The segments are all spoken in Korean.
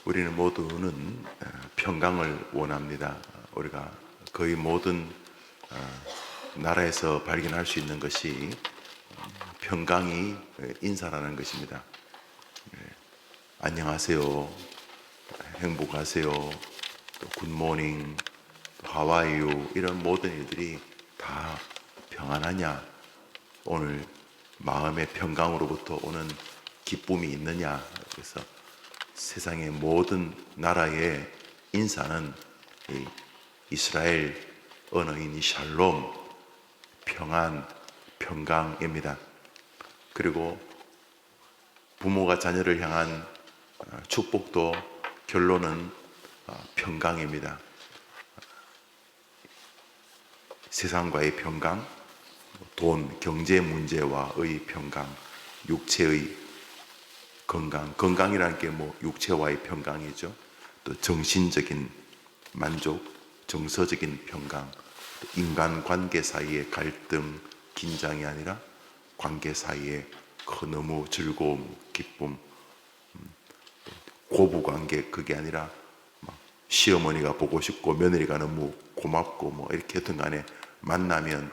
우리는 모두는 평강을 원합니다. 우리가 거의 모든 나라에서 발견할 수 있는 것이 평강이 인사라는 것입니다. 안녕하세요, 행복하세요, 또 굿모닝, 하와이유, 이런 모든 일들이 다 평안하냐, 오늘 마음의 평강으로부터 오는 기쁨이 있느냐. 그래서 세상의 모든 나라의 인사는 이 이스라엘 언어인 이 샬롬, 평안, 평강입니다. 그리고 부모가 자녀를 향한 축복도 결론은 평강입니다. 세상과의 평강, 돈, 경제 문제와의 평강, 육체의 건강, 건강이라는 게 육체와의 평강이죠. 또 정신적인 만족, 정서적인 평강, 또 인간관계 사이의 갈등, 긴장이 아니라 관계 사이의 너무 즐거움, 기쁨, 고부관계, 그게 아니라 시어머니가 보고 싶고 며느리가 너무 고맙고 이렇게 하든 간에 만나면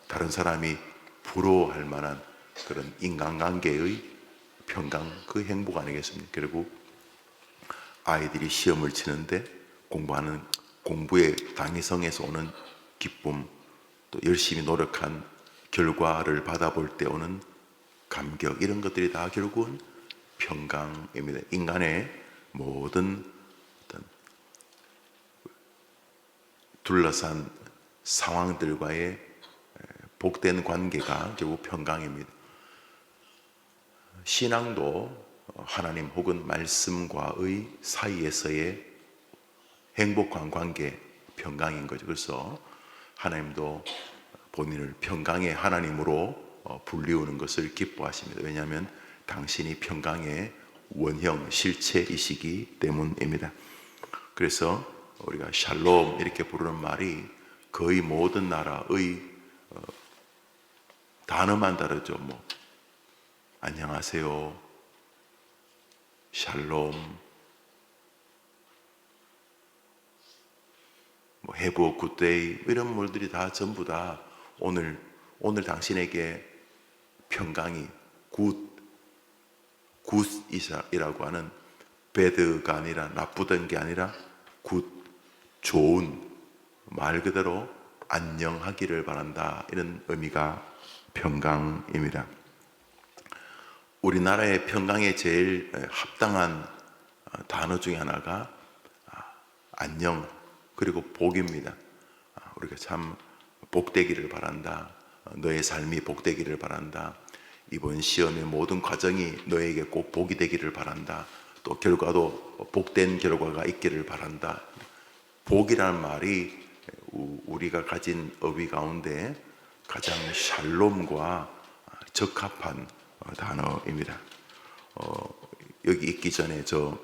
다른 사람이 부러워할 만한 그런 인간관계의 평강, 그 행복 아니겠습니까? 결국 아이들이 시험을 치는데 공부하는 공부의 당위성에서 오는 기쁨, 또 열심히 노력한 결과를 받아볼 때 오는 감격, 이런 것들이 다 결국은 평강입니다. 인간의 모든 어떤 둘러싼 상황들과의 복된 관계가 결국 평강입니다. 신앙도 하나님 혹은 말씀과의 사이에서의 행복한 관계, 평강인 거죠. 그래서 하나님도 본인을 평강의 하나님으로 불리우는 것을 기뻐하십니다. 왜냐하면 당신이 평강의 원형, 실체이시기 때문입니다. 그래서 우리가 샬롬 이렇게 부르는 말이 거의 모든 나라의 단어만 다르죠. 안녕하세요, 샬롬, have a good day, 이런 말들이 다 전부 다 오늘 당신에게 평강이 굿이라고 하는 bad가 아니라 나쁘던 게 아니라 good, 좋은, 말 그대로 안녕하기를 바란다, 이런 의미가 평강입니다. 우리나라의 평강에 제일 합당한 단어 중에 하나가 안녕, 그리고 복입니다. 우리가 참 복되기를 바란다, 너의 삶이 복되기를 바란다, 이번 시험의 모든 과정이 너에게 꼭 복이 되기를 바란다, 또 결과도 복된 결과가 있기를 바란다. 복이라는 말이 우리가 가진 어휘 가운데 가장 샬롬과 적합한 단어입니다. 여기 있기 전에 저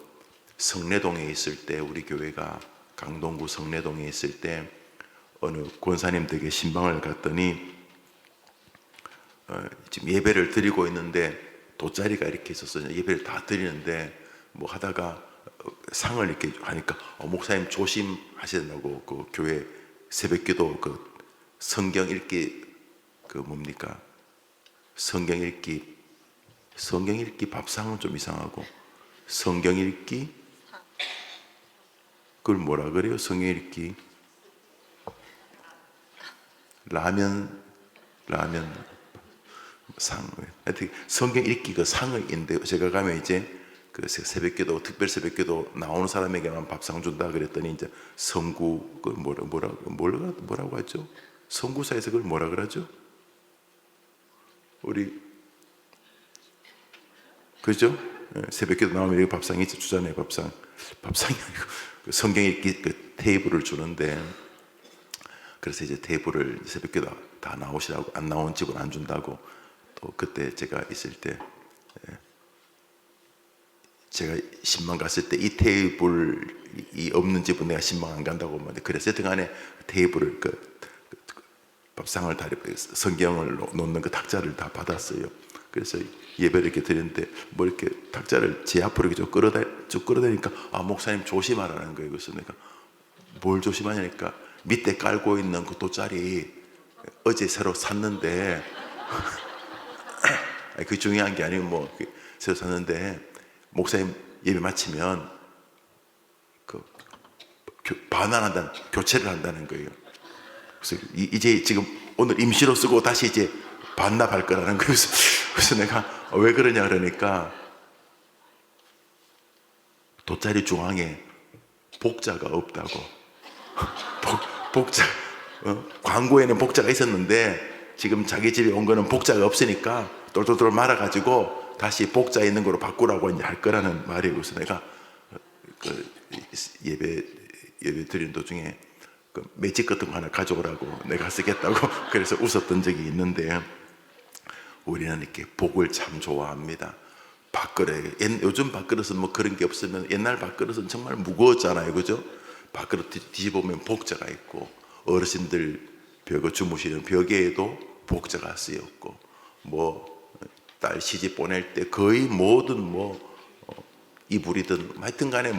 성내동에 있을 때, 우리 교회가 강동구 성내동에 있을 때 어느 권사님 댁에 신방을 갔더니 지금 예배를 드리고 있는데 돗자리가 이렇게 있었어요. 예배를 다 드리는데 하다가 상을 이렇게 하니까 목사님 조심하셔야 된다고, 그 교회 새벽기도 그 성경 읽기 성경 읽기 밥상은 좀 이상하고, 성경 읽기 그걸 뭐라 그래요? 성경 읽기 라면 상, 하여튼 성경 읽기 그 상을 있는데, 제가 가면 이제 그 새벽기도, 특별 새벽기도 나오는 사람에게만 밥상 준다 그랬더니 이제 성구, 그 뭐라고 하죠? 성구사에서 그걸 뭐라 그러죠? 우리 그죠? 새벽기도 나오면 여기 밥상이 있죠. 주잖아요. 밥상이 아니고 그 성경 읽기 그 테이블을 주는데, 그래서 이제 테이블을 새벽기도 다 나오시라고, 안 나온 집은 안 준다고. 또 그때 제가 있을 때 제가 신방 갔을 때 이 테이블이 없는 집은 내가 신방 안 간다고 그래서 등간에 테이블을 밥상을 다 성경을 놓는 그 탁자를 다 받았어요. 그래서 예배를 이렇게 드렸는데 뭐 이렇게 탁자를 제 앞으로 이렇게 쭉 끌어다니까 목사님 조심하라는 거예요. 그래서 내가 뭘 조심하냐니까 밑에 깔고 있는 그 돗자리 어제 새로 샀는데 그 중요한 게 아니고 뭐 새로 샀는데 목사님 예배 마치면 그 반환한다는 교체를 한다는 거예요. 그래서 이제 지금 오늘 임시로 쓰고 다시 이제 반납할 거라는 거예요. 그래서 내가 왜 그러냐 그러니까 돗자리 중앙에 복자가 없다고. 복자 광고에는 복자가 있었는데 지금 자기 집에 온 거는 복자가 없으니까 똘똘똘 말아가지고 다시 복자 있는 거로 바꾸라고 이제 할 거라는 말이에요. 그래서 내가 그 예배 드리는 도중에 그 매직 같은 거 하나 가져오라고 내가 쓰겠다고 그래서 웃었던 적이 있는데, 우리는 이렇게 복을 참 좋아합니다. 밥그릇, 요즘 밥그릇은 뭐 그런 게 없으면 옛날 밥그릇은 정말 무거웠잖아요, 그죠? 밥그릇 뒤집어보면 복자가 있고, 어르신들 주무시는 벽에도 복자가 쓰였고, 뭐 딸 시집 보낼 때 거의 모든 이불이든 하여튼간에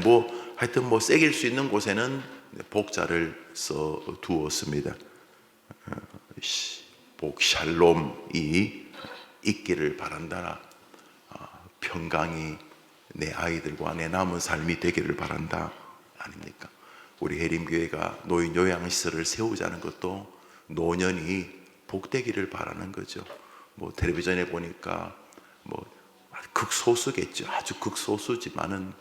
하여튼 새길 수 있는 곳에는 복자를 써 두었습니다. 복 샬롬이 있기를 바란다. 평강이 내 아이들과 내 남은 삶이 되기를 바란다 아닙니까? 우리 해림교회가 노인 요양시설을 세우자는 것도 노년이 복되기를 바라는 거죠. 텔레비전에 보니까 극소수겠죠. 아주 극소수지만은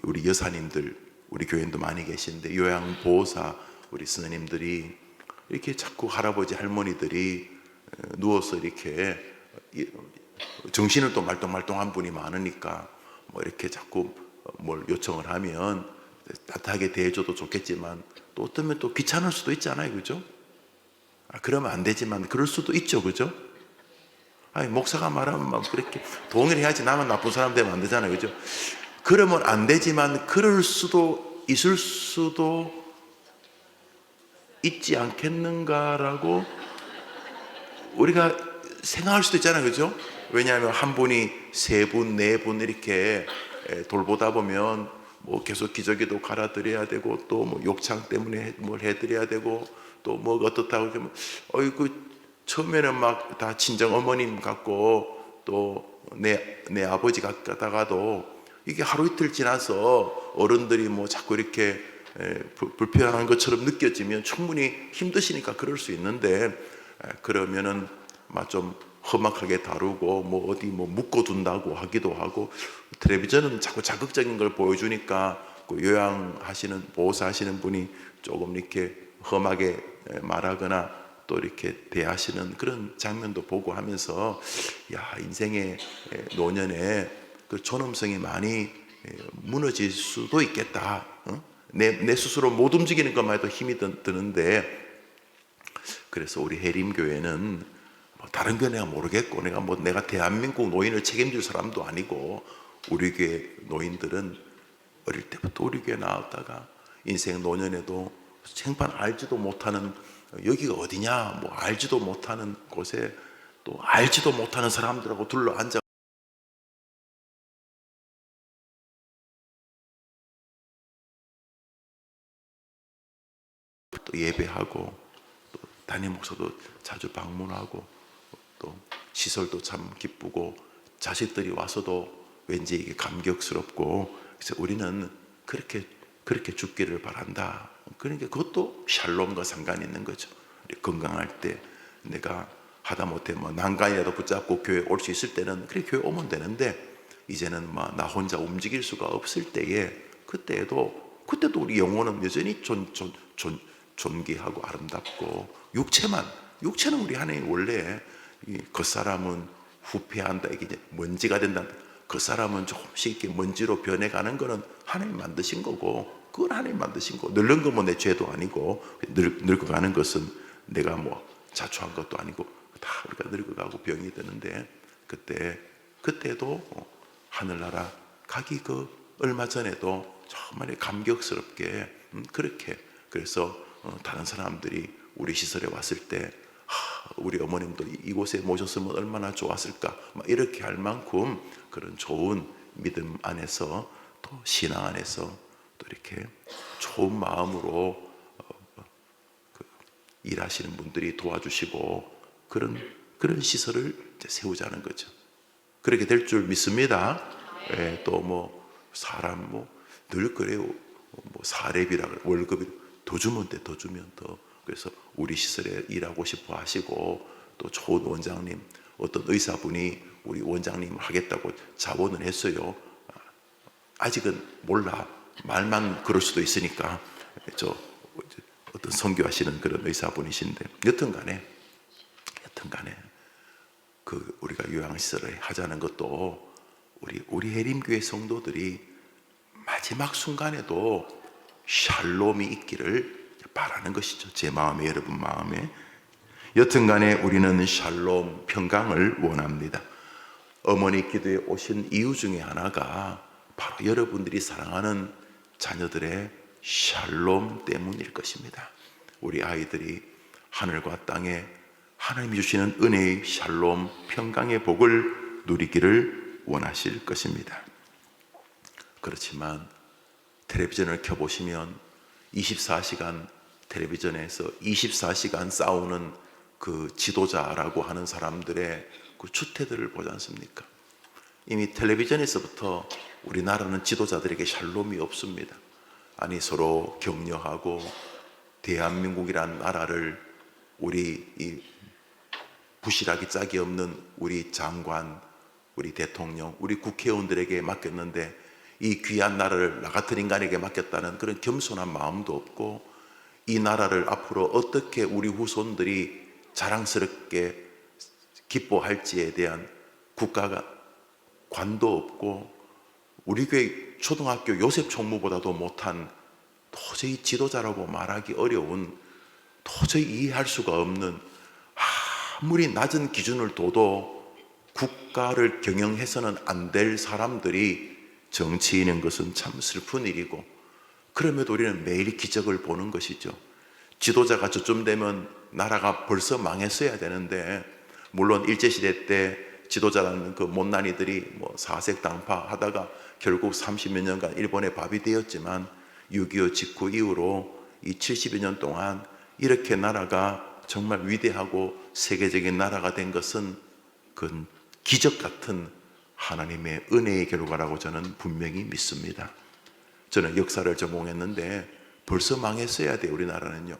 우리 여사님들, 우리 교인도 많이 계신데 요양보호사 우리 스님들이 이렇게 자꾸 할아버지 할머니들이 누워서 이렇게 정신을 또 말똥말똥한 분이 많으니까 이렇게 자꾸 뭘 요청을 하면 따뜻하게 대해줘도 좋겠지만 또 어쩌면 또 귀찮을 수도 있잖아요, 그죠? 그러면 안 되지만 그럴 수도 있죠, 그죠? 목사가 말하면 막 그렇게 동의해야지 나만 나쁜 사람 되면 안 되잖아요, 그죠? 그러면 안 되지만 그럴 수도 있을 수도 있지 않겠는가라고 우리가 생각할 수도 있잖아요, 그죠? 왜냐하면 한 분이 세 분, 네 분 이렇게 돌보다 보면 계속 기저귀도 갈아드려야 되고 또 욕창 때문에 뭘 해드려야 되고 또 어떻다고 그러면 처음에는 막 다 친정 어머님 같고 또 내 아버지 같다가도 이게 하루 이틀 지나서 어른들이 자꾸 이렇게 불편한 것처럼 느껴지면 충분히 힘드시니까 그럴 수 있는데, 그러면은 좀 험악하게 다루고 어디 묶어둔다고 하기도 하고, 텔레비전은 자꾸 자극적인 걸 보여주니까 요양하시는 보호사 하시는 분이 조금 이렇게 험하게 말하거나 또 이렇게 대하시는 그런 장면도 보고 하면서 인생의 노년에 그 존엄성이 많이 무너질 수도 있겠다. 내 스스로 못 움직이는 것만 해도 힘이 드는데, 그래서 우리 해림교회는 다른 교회 내가 모르겠고 내가 대한민국 노인을 책임질 사람도 아니고, 우리 교회 노인들은 어릴 때부터 우리 교회 나왔다가 인생 노년에도 생판 알지도 못하는 여기가 어디냐 알지도 못하는 곳에 또 알지도 못하는 사람들하고 둘러 앉아 또 예배하고 또 담임 목사도 자주 방문하고 또 시설도 참 기쁘고 자식들이 와서도 왠지 이게 감격스럽고, 그래서 우리는 그렇게 죽기를 바란다. 그러니까 그것도 샬롬과 상관이 있는 거죠. 건강할 때 내가 하다못해 난간이라도 붙잡고 교회 올 수 있을 때는 그래 교회 오면 되는데, 이제는 나 혼자 움직일 수가 없을 때에 그때도 우리 영혼은 여전히 존귀하고 아름답고, 육체는 우리 하나님 원래 겉사람은 후패한다, 이게 이제 먼지가 된다. 겉사람은 조금씩 이렇게 먼지로 변해가는 거는 하나님 만드신 거고, 그건 하나님 만드신 거. 늙는 건 내 죄도 아니고, 늙어가는 것은 내가 자초한 것도 아니고 다 우리가 늙어가고 병이 드는데, 그때도 하늘나라 가기 얼마 전에도 정말 감격스럽게 그렇게, 그래서 다른 사람들이 우리 시설에 왔을 때 우리 어머님도 이곳에 모셨으면 얼마나 좋았을까, 막 이렇게 할 만큼 그런 좋은 믿음 안에서, 또 신앙 안에서 또 이렇게 좋은 마음으로 일하시는 분들이 도와주시고 그런 시설을 이제 세우자는 거죠. 그렇게 될 줄 믿습니다. 예, 또 뭐 사람 뭐 늘 그래요. 뭐 사례비라 월급이 더 주면 돼, 더 주면 더. 그래서 우리 시설에 일하고 싶어 하시고, 또 좋은 원장님, 어떤 의사분이 우리 원장님 하겠다고 자원을 했어요. 아직은 몰라. 말만 그럴 수도 있으니까. 저 어떤 선교하시는 그런 의사분이신데, 여튼간에 그 우리가 요양시설을 하자는 것도 우리 해림교회 성도들이 마지막 순간에도 샬롬이 있기를 바라는 것이죠. 제 마음에, 여러분 마음에. 여튼간에 우리는 샬롬, 평강을 원합니다. 어머니 기도에 오신 이유 중에 하나가 바로 여러분들이 사랑하는 자녀들의 샬롬 때문일 것입니다. 우리 아이들이 하늘과 땅에 하나님이 주시는 은혜의 샬롬, 평강의 복을 누리기를 원하실 것입니다. 그렇지만 텔레비전을 켜보시면 24시간 텔레비전에서 24시간 싸우는 그 지도자라고 하는 사람들의 그 추태들을 보지 않습니까? 이미 텔레비전에서부터 우리나라는 지도자들에게 샬롬이 없습니다. 아니, 서로 격려하고 대한민국이란 나라를 우리 이 부실하기 짝이 없는 우리 장관, 우리 대통령, 우리 국회의원들에게 맡겼는데 이 귀한 나라를 나 같은 인간에게 맡겼다는 그런 겸손한 마음도 없고, 이 나라를 앞으로 어떻게 우리 후손들이 자랑스럽게 기뻐할지에 대한 국가가 관도 없고, 우리 교회 초등학교 요셉 총무보다도 못한, 도저히 지도자라고 말하기 어려운, 도저히 이해할 수가 없는, 아무리 낮은 기준을 둬도 국가를 경영해서는 안 될 사람들이 정치인인 것은 참 슬픈 일이고, 그럼에도 우리는 매일 기적을 보는 것이죠. 지도자가 저쯤 되면 나라가 벌써 망했어야 되는데, 물론 일제시대 때 지도자라는 그 못난이들이 뭐 사색당파 하다가 결국 30여 년간 일본의 밥이 되었지만, 6.25 직후 이후로 이 70여 년 동안 이렇게 나라가 정말 위대하고 세계적인 나라가 된 것은 그건 기적 같은 하나님의 은혜의 결과라고 저는 분명히 믿습니다. 저는 역사를 전공했는데 벌써 망했어야 돼요. 우리나라는요,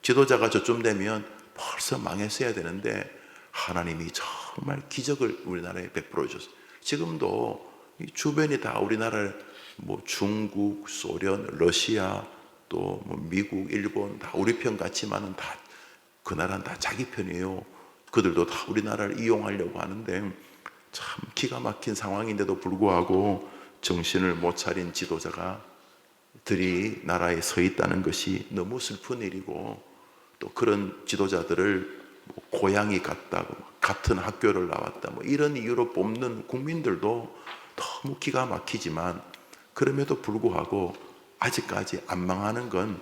지도자가 저쯤 되면 벌써 망했어야 되는데 하나님이 정말 기적을 우리나라에 베풀어 주셨어요. 지금도 이 주변이 다 우리나라를 뭐 중국, 소련, 러시아, 또 뭐 미국, 일본 다 우리 편 같지만은 다 그 나라는 다 자기 편이에요. 그들도 다 우리나라를 이용하려고 하는데, 참 기가 막힌 상황인데도 불구하고 정신을 못 차린 지도자들이 나라에 서 있다는 것이 너무 슬픈 일이고, 또 그런 지도자들을 뭐 고향이 같다고, 같은 학교를 나왔다, 뭐 이런 이유로 뽑는 국민들도 너무 기가 막히지만, 그럼에도 불구하고 아직까지 안 망하는 건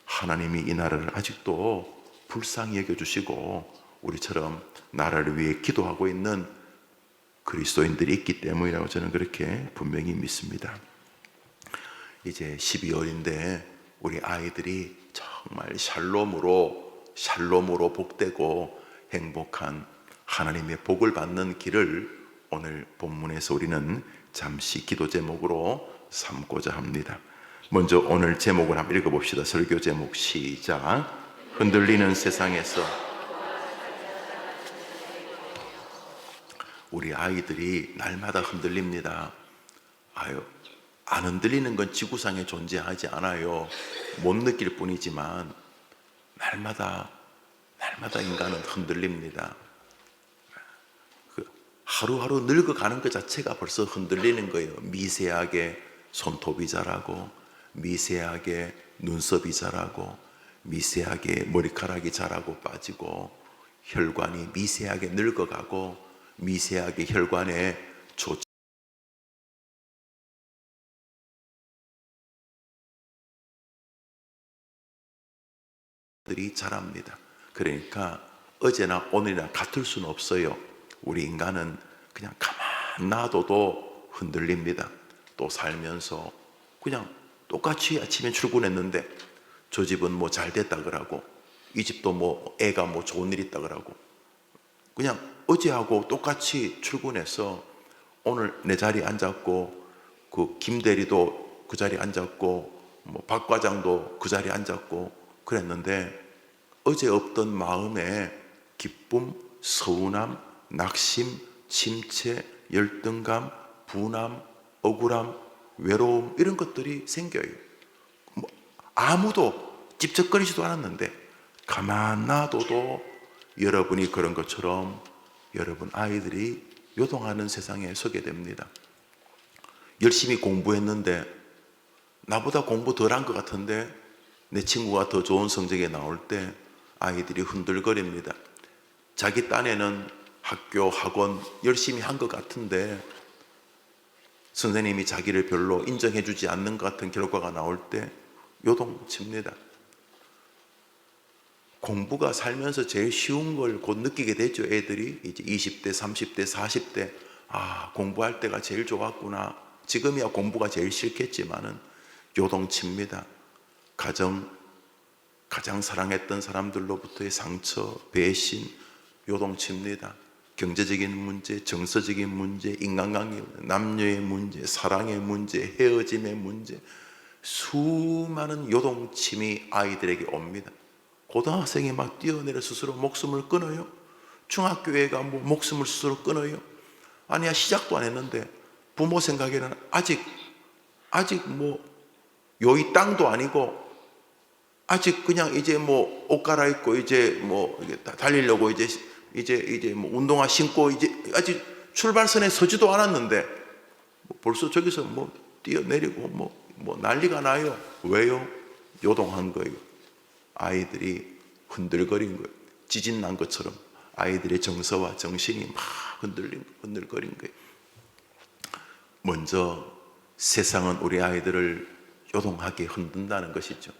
하나님이 이 나라를 아직도 불쌍히 여겨주시고 우리처럼 나라를 위해 기도하고 있는 그리스도인들이 있기 때문이라고 저는 그렇게 분명히 믿습니다. 이제 12월인데 우리 아이들이 정말 샬롬으로 복되고 행복한 하나님의 복을 받는 길을 오늘 본문에서 우리는 잠시 기도 제목으로 삼고자 합니다. 먼저 오늘 제목을 한번 읽어봅시다. 설교 제목 시작. 흔들리는 세상에서. 우리 아이들이 날마다 흔들립니다. 안 흔들리는 건 지구상에 존재하지 않아요. 못 느낄 뿐이지만 날마다 인간은 흔들립니다. 하루하루 늙어가는 것 자체가 벌써 흔들리는 거예요. 미세하게 손톱이 자라고, 미세하게 눈썹이 자라고, 미세하게 머리카락이 자라고 빠지고, 혈관이 미세하게 늙어가고, 미세하게 혈관에 조들이 자랍니다. 그러니까 어제나 오늘이나 같을 수는 없어요. 우리 인간은 그냥 가만 놔둬도 흔들립니다. 또 살면서 그냥 똑같이 아침에 출근했는데 저 집은 뭐 잘 됐다 그러고 이 집도 뭐 애가 뭐 좋은 일 있다 그러고 그냥 어제하고 똑같이 출근해서 오늘 내 자리에 앉았고 그 김대리도 그 자리에 앉았고 뭐 박 과장도 그 자리에 앉았고 그랬는데 어제 없던 마음에 기쁨, 서운함, 낙심, 침체, 열등감, 분함, 억울함, 외로움 이런 것들이 생겨요. 뭐 아무도 찝쩍거리지도 않았는데 가만 놔둬도 여러분이 그런 것처럼 여러분 아이들이 요동하는 세상에 서게 됩니다. 열심히 공부했는데 나보다 공부 덜한 것 같은데 내 친구가 더 좋은 성적이 나올 때 아이들이 흔들거립니다. 자기 딴에는 학교, 학원 열심히 한 것 같은데 선생님이 자기를 별로 인정해 주지 않는 것 같은 결과가 나올 때 요동칩니다. 공부가 살면서 제일 쉬운 걸 곧 느끼게 되죠. 애들이 이제 20대, 30대, 40대 공부할 때가 제일 좋았구나. 지금이야 공부가 제일 싫겠지만은 요동칩니다. 가장 사랑했던 사람들로부터의 상처, 배신 요동칩니다. 경제적인 문제, 정서적인 문제, 인간관계, 남녀의 문제, 사랑의 문제, 헤어짐의 문제 수많은 요동침이 아이들에게 옵니다. 고등학생이 막 뛰어내려 스스로 목숨을 끊어요. 중학교 애가 뭐 목숨을 스스로 끊어요. 아니야 시작도 안 했는데 부모 생각에는 아직 뭐 요이 땅도 아니고 아직 그냥 이제 뭐 옷 갈아입고 이제 뭐 달리려고 이제 뭐 운동화 신고 이제 아직 출발선에 서지도 않았는데 벌써 저기서 뭐 뛰어내리고 뭐 난리가 나요. 왜요? 요동한 거예요. 아이들이 흔들거린 거예요. 지진 난 것처럼 아이들의 정서와 정신이 막 흔들거린 거예요. 먼저 세상은 우리 아이들을 요동하게 흔든다는 것이죠.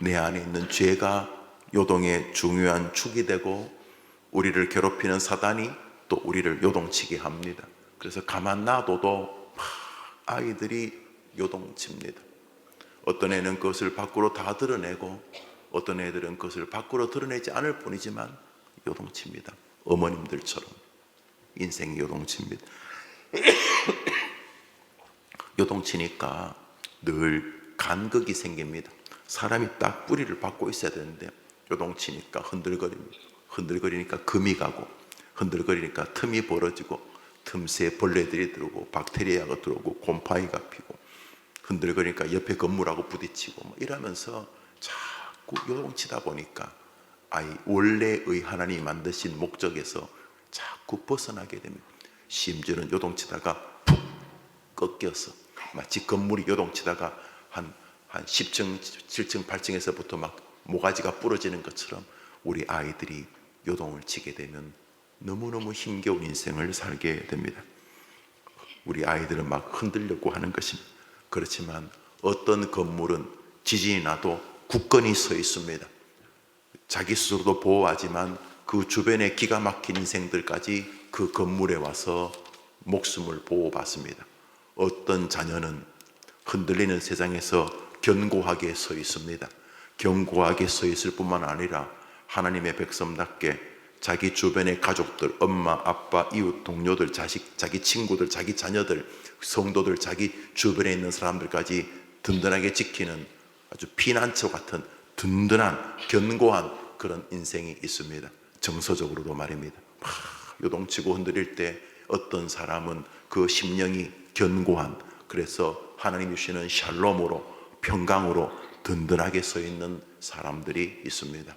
내 안에 있는 죄가 요동의 중요한 축이 되고 우리를 괴롭히는 사단이 또 우리를 요동치게 합니다. 그래서 가만 놔둬도 아이들이 요동칩니다. 어떤 애는 그것을 밖으로 다 드러내고 어떤 애들은 그것을 밖으로 드러내지 않을 뿐이지만 요동칩니다. 어머님들처럼 인생이 요동칩니다. 요동치니까 늘 간극이 생깁니다. 사람이 딱 뿌리를 받고 있어야 되는데 요동치니까 흔들거립니다. 흔들거리니까 금이 가고 흔들거리니까 틈이 벌어지고 틈새 벌레들이 들어오고 박테리아가 들어오고 곰팡이가 피고 흔들거리니까 옆에 건물하고 부딪히고 이러면서 자꾸 요동치다 보니까 원래의 하나님이 만드신 목적에서 자꾸 벗어나게 됩니다. 심지어는 요동치다가 푹 꺾여서 마치 건물이 요동치다가 한 10층, 7층, 8층에서부터 막 모가지가 부러지는 것처럼 우리 아이들이 요동을 치게 되면 너무너무 힘겨운 인생을 살게 됩니다. 우리 아이들은 막 흔들려고 하는 것입니다. 그렇지만 어떤 건물은 지진이 나도 굳건히 서 있습니다. 자기 스스로도 보호하지만 그 주변의 기가 막힌 인생들까지 그 건물에 와서 목숨을 보호받습니다. 어떤 자녀는 흔들리는 세상에서 견고하게 서 있습니다. 견고하게 서 있을 뿐만 아니라 하나님의 백성답게 자기 주변의 가족들, 엄마, 아빠, 이웃, 동료들, 자식, 자기 친구들, 자기 자녀들, 성도들, 자기 주변에 있는 사람들까지 든든하게 지키는 아주 피난처 같은 든든한 견고한 그런 인생이 있습니다. 정서적으로도 말입니다. 요동치고 흔들릴 때 어떤 사람은 그 심령이 견고한, 그래서 하나님이 주시는 샬롬으로 평강으로 든든하게 서 있는 사람들이 있습니다.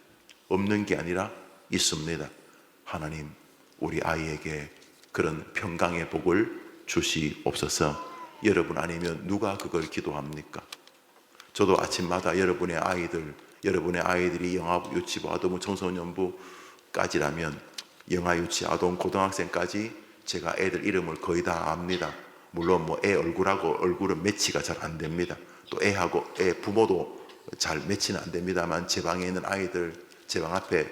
없는 게 아니라 있습니다. 하나님 우리 아이에게 그런 평강의 복을 주시옵소서. 여러분 아니면 누가 그걸 기도합니까? 저도 아침마다 여러분의 아이들이 영아, 유치부, 아동부, 청소년부까지라면 영아, 유치, 아동, 고등학생까지 제가 애들 이름을 거의 다 압니다. 물론 뭐 애 얼굴하고 얼굴은 매치가 잘 안 됩니다. 또 애하고 애 부모도 잘 매치는 안 됩니다만 제 방에 있는 아이들 제 방 앞에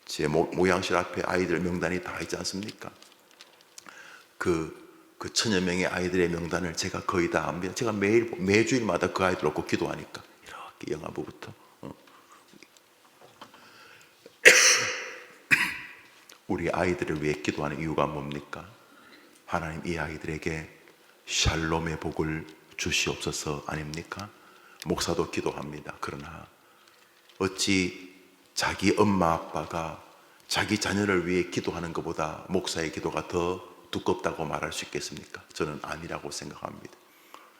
제 모양실 앞에 아이들 명단이 다 있지 않습니까? 그 천여 명의 아이들의 명단을 제가 거의 다 압니다. 제가 매주일마다 그 아이들 놓고 기도하니까 이렇게 영아부부터 우리 아이들을 위해 기도하는 이유가 뭡니까? 하나님 이 아이들에게 샬롬의 복을 주시옵소서 아닙니까? 목사도 기도합니다. 그러나 어찌 자기 엄마 아빠가 자기 자녀를 위해 기도하는 것보다 목사의 기도가 더 두껍다고 말할 수 있겠습니까? 저는 아니라고 생각합니다.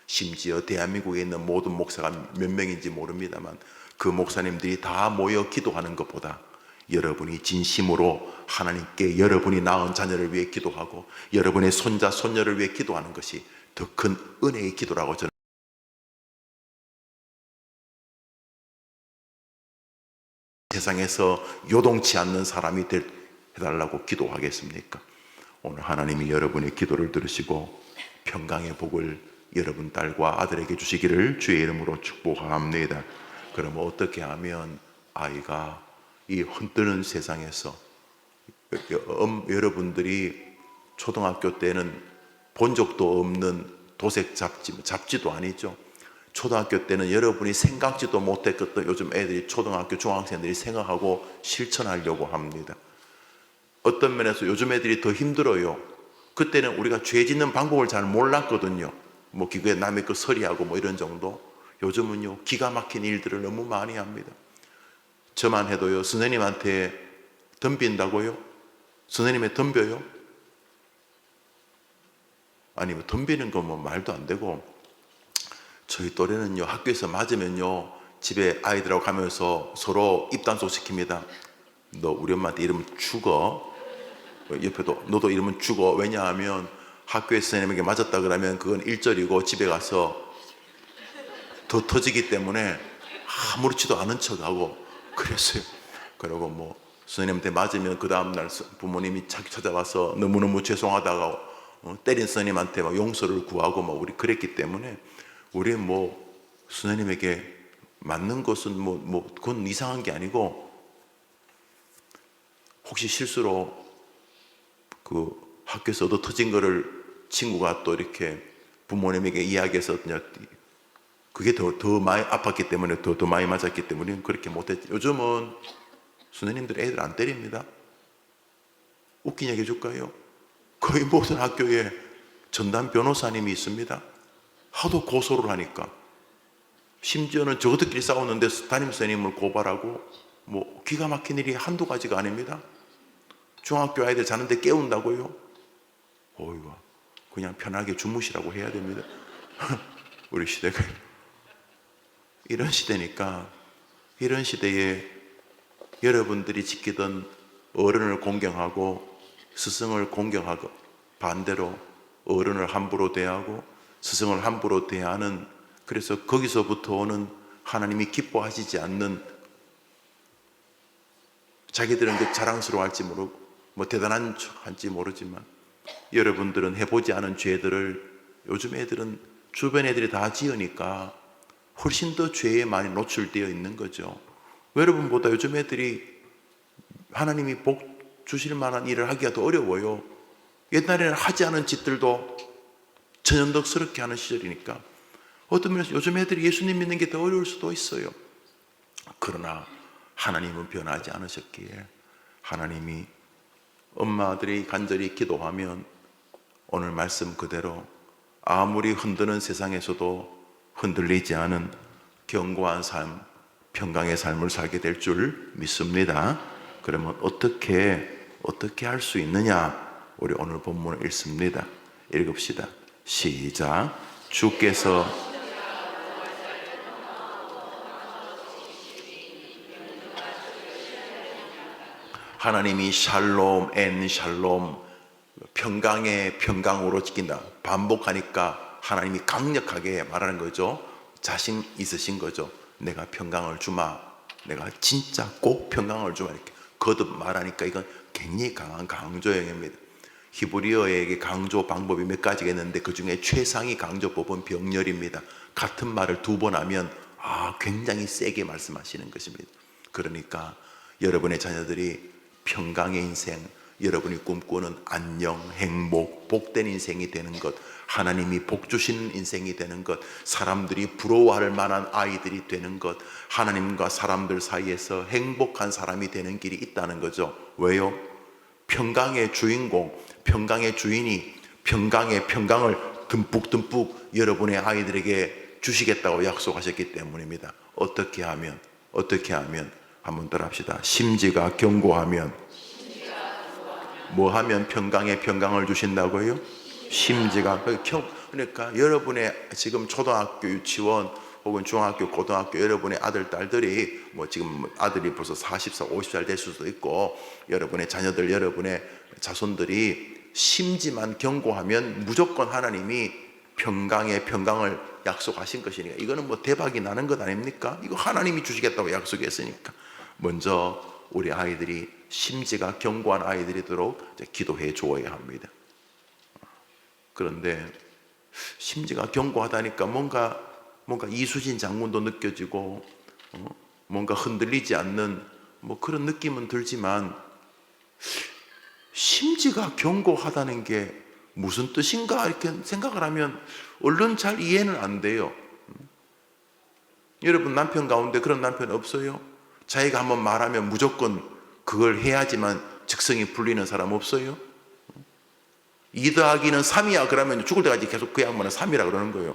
심지어 대한민국에 있는 모든 목사가 몇 명인지 모릅니다만 그 목사님들이 다 모여 기도하는 것보다 여러분이 진심으로 하나님께 여러분이 낳은 자녀를 위해 기도하고 여러분의 손자 손녀를 위해 기도하는 것이 더 큰 은혜의 기도라고 저는 세상에서 요동치 않는 사람이 해달라고 기도하겠습니까? 오늘 하나님이 여러분의 기도를 들으시고 평강의 복을 여러분 딸과 아들에게 주시기를 주의 이름으로 축복합니다. 그러면 어떻게 하면 아이가 이 흔드는 세상에서 여러분들이 초등학교 때는 본 적도 없는 도색 잡지도 아니죠. 초등학교 때는 여러분이 생각지도 못했던 요즘 애들이 초등학교 중학생들이 생각하고 실천하려고 합니다. 어떤 면에서 요즘 애들이 더 힘들어요. 그때는 우리가 죄 짓는 방법을 잘 몰랐거든요. 뭐 기구에 남의 거 서리하고 뭐 이런 정도. 요즘은요 기가 막힌 일들을 너무 많이 합니다. 저만 해도요 선생님한테 덤빈다고요? 선생님에 덤벼요? 아니 뭐 덤비는 건 뭐 말도 안 되고 저희 또래는요 학교에서 맞으면요 집에 아이들하고 가면서 서로 입단속 시킵니다. 너 우리 엄마한테 이러면 죽어. 옆에도 너도 이러면 죽어. 왜냐하면 학교에서 선생님에게 맞았다 그러면 그건 일절이고 집에 가서 더 터지기 때문에 아무렇지도 않은 척하고 그랬어요. 그리고 뭐 선생님한테 맞으면 그 다음날 부모님이 찾아와서 너무너무 죄송하다고 때린 선생님한테 막 용서를 구하고 막 우리 그랬기 때문에 우리 뭐 선생님에게 맞는 것은 뭐 그건 이상한 게 아니고 혹시 실수로 그 학교에서 얻어 터진 거를 친구가 또 이렇게 부모님에게 이야기해서 그게 더 많이 아팠기 때문에 더 많이 맞았기 때문에 그렇게 못했지. 요즘은 선생님들 애들 안 때립니다. 웃긴 얘기 해줄까요? 거의 모든 학교에 전담 변호사님이 있습니다. 하도 고소를 하니까 심지어는 저것들끼리 싸웠는데 담임선생님을 고발하고 뭐 기가 막힌 일이 한두 가지가 아닙니다. 중학교 아이들 자는데 깨운다고요? 어이구, 그냥 편하게 주무시라고 해야 됩니다. 우리 시대가 이런 시대니까 이런 시대에 여러분들이 지키던 어른을 공경하고 스승을 공경하고 반대로 어른을 함부로 대하고 스승을 함부로 대하는 그래서 거기서부터 오는 하나님이 기뻐하시지 않는 자기들은 그 자랑스러워할지 모르고 뭐 대단한 척할지 모르지만 여러분들은 해보지 않은 죄들을 요즘 애들은 주변 애들이 다 지으니까 훨씬 더 죄에 많이 노출되어 있는 거죠. 여러분보다 요즘 애들이 하나님이 복 주실 만한 일을 하기가 더 어려워요. 옛날에는 하지 않은 짓들도 전형덕스럽게 하는 시절이니까 어떤 면에서 요즘 애들이 예수님 믿는 게 더 어려울 수도 있어요. 그러나 하나님은 변하지 않으셨기에 하나님이 엄마들이 간절히 기도하면 오늘 말씀 그대로 아무리 흔드는 세상에서도 흔들리지 않은 견고한 삶, 평강의 삶을 살게 될 줄 믿습니다. 그러면 어떻게 할 수 있느냐? 우리 오늘 본문을 읽습니다. 읽읍시다. 시작. 주께서 하나님이 샬롬 앤 샬롬 평강의 평강으로 지킨다. 반복하니까 하나님이 강력하게 말하는 거죠. 자신 있으신 거죠. 내가 평강을 주마. 내가 진짜 꼭 평강을 주마. 이렇게 거듭 말하니까 이건 굉장히 강한 강조형입니다. 히브리어에게 강조 방법이 몇 가지가 있는데 그 중에 최상위 강조법은 병렬입니다. 같은 말을 두 번 하면 굉장히 세게 말씀하시는 것입니다. 그러니까 여러분의 자녀들이 평강의 인생, 여러분이 꿈꾸는 안녕, 행복, 복된 인생이 되는 것, 하나님이 복 주시는 인생이 되는 것, 사람들이 부러워할 만한 아이들이 되는 것, 하나님과 사람들 사이에서 행복한 사람이 되는 길이 있다는 거죠. 왜요? 평강의 주인공, 평강의 주인이 평강의 평강을 듬뿍듬뿍 여러분의 아이들에게 주시겠다고 약속하셨기 때문입니다. 어떻게 하면 한번 따라합시다. 심지가 견고하면, 뭐 하면 평강의 평강을 주신다고요? 심지가. 그러니까 여러분의 지금 초등학교 유치원 혹은 중학교 고등학교 여러분의 아들 딸들이 뭐 지금 아들이 벌써 40살 50살 될 수도 있고, 여러분의 자녀들 여러분의 자손들이 심지만 견고하면 무조건 하나님이 평강의 평강을 약속하신 것이니까, 이거는 뭐 대박이 나는 것 아닙니까? 이거 하나님이 주시겠다고 약속했으니까 먼저 우리 아이들이 심지가 견고한 아이들이도록 기도해 주어야 합니다. 그런데 심지가 견고하다니까 뭔가 이수진 장군도 느껴지고 뭔가 흔들리지 않는 뭐 그런 느낌은 들지만, 심지가 견고하다는 게 무슨 뜻인가 이렇게 생각을 하면 얼른 잘 이해는 안 돼요. 여러분 남편 가운데 그런 남편 없어요? 자기가 한번 말하면 무조건 그걸 해야지만 직성이 풀리는 사람 없어요? 2 더하기는 3이야 그러면 죽을 때까지 계속 그 양반은 3이라 그러는 거예요.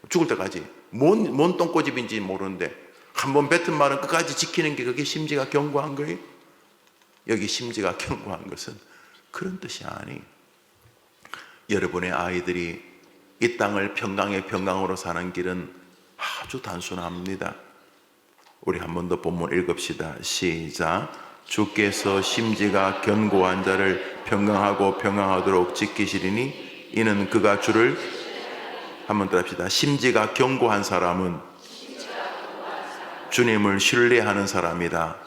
죽을 때까지. 뭔 똥꼬집인지 모르는데 한번 뱉은 말은 끝까지 지키는 게 그게 심지가 견고한 거예요? 여기 심지가 견고한 것은 그런 뜻이 아니. 여러분의 아이들이 이 땅을 평강의 평강으로 사는 길은 아주 단순합니다. 우리 한 번 더 본문 읽읍시다. 시작. 주께서 심지가 견고한 자를 평강하고 평강하도록 지키시리니 이는 그가 주를, 한번 더 합시다. 심지가 견고한 사람은 주님을 신뢰하는 사람이다.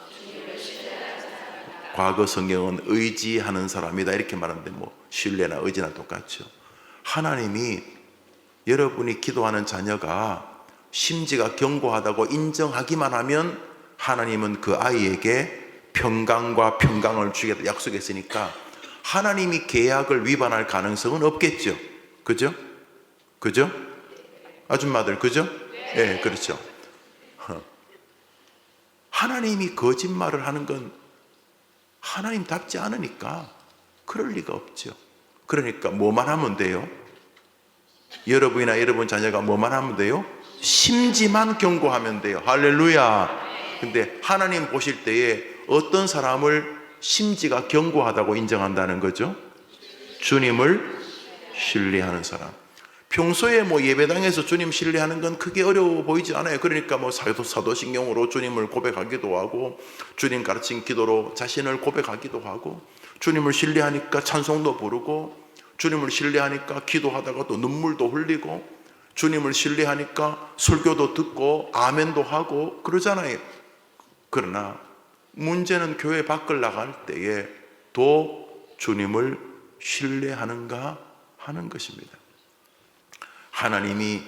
과거 성경은 의지하는 사람이다 이렇게 말하는데 뭐 신뢰나 의지나 똑같죠. 하나님이 여러분이 기도하는 자녀가 심지가 견고하다고 인정하기만 하면 하나님은 그 아이에게 평강과 평강을 주겠다 약속했으니까 하나님이 계약을 위반할 가능성은 없겠죠. 그죠? 그죠? 아줌마들 그죠? 네, 그렇죠. 하나님이 거짓말을 하는 건 하나님답지 않으니까 그럴 리가 없죠. 그러니까 뭐만 하면 돼요? 여러분이나 여러분 자녀가 뭐만 하면 돼요? 심지만 견고하면 돼요. 할렐루야. 근데 하나님 보실 때에 어떤 사람을 심지가 견고하다고 인정한다는 거죠? 주님을 신뢰하는 사람. 평소에 뭐 예배당에서 주님 신뢰하는 건 크게 어려워 보이지 않아요. 그러니까 뭐 사도신경으로 주님을 고백하기도 하고, 주님 가르친 기도로 자신을 고백하기도 하고, 주님을 신뢰하니까 찬송도 부르고, 주님을 신뢰하니까 기도하다가 또 눈물도 흘리고, 주님을 신뢰하니까 설교도 듣고 아멘도 하고 그러잖아요. 그러나 문제는 교회 밖을 나갈 때에 또 주님을 신뢰하는가 하는 것입니다. 하나님이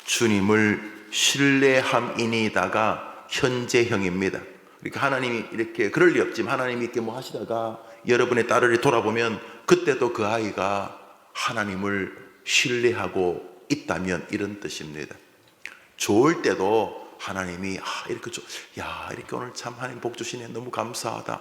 주님을 신뢰함이니다가 현재형입니다. 그러니까 하나님이 이렇게 그럴 리 없지만 하나님이 이렇게 뭐 하시다가 여러분의 딸을 돌아보면 그때도 그 아이가 하나님을 신뢰하고 있다면 이런 뜻입니다. 좋을 때도 하나님이 이렇게 오늘 참 하나님 복 주시네 너무 감사하다.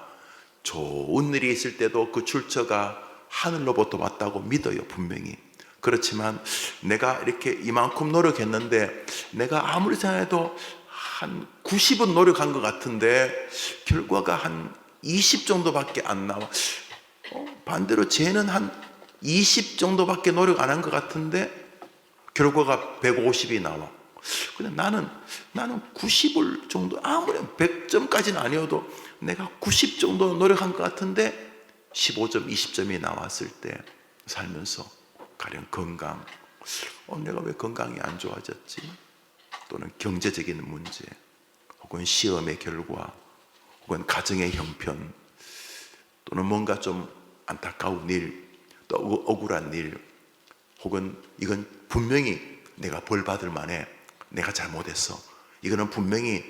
좋은 일이 있을 때도 그 출처가 하늘로부터 왔다고 믿어요. 분명히. 그렇지만 내가 이렇게 이만큼 노력했는데 내가 아무리 생각해도 한 90은 노력한 것 같은데 결과가 한 20 정도밖에 안 나와. 반대로 쟤는 한 20 정도밖에 노력 안 한 것 같은데 결과가 150이 나와. 근데 나는 90을 정도, 아무리 100점까지는 아니어도 내가 90 정도 노력한 것 같은데 15점, 20점이 나왔을 때 살면서 가령 건강, 내가 왜 건강이 안 좋아졌지? 또는 경제적인 문제, 혹은 시험의 결과, 혹은 가정의 형편, 또는 뭔가 좀 안타까운 일, 또 억울한 일, 혹은 이건 분명히 내가 벌 받을 만해, 내가 잘못했어, 이거는 분명히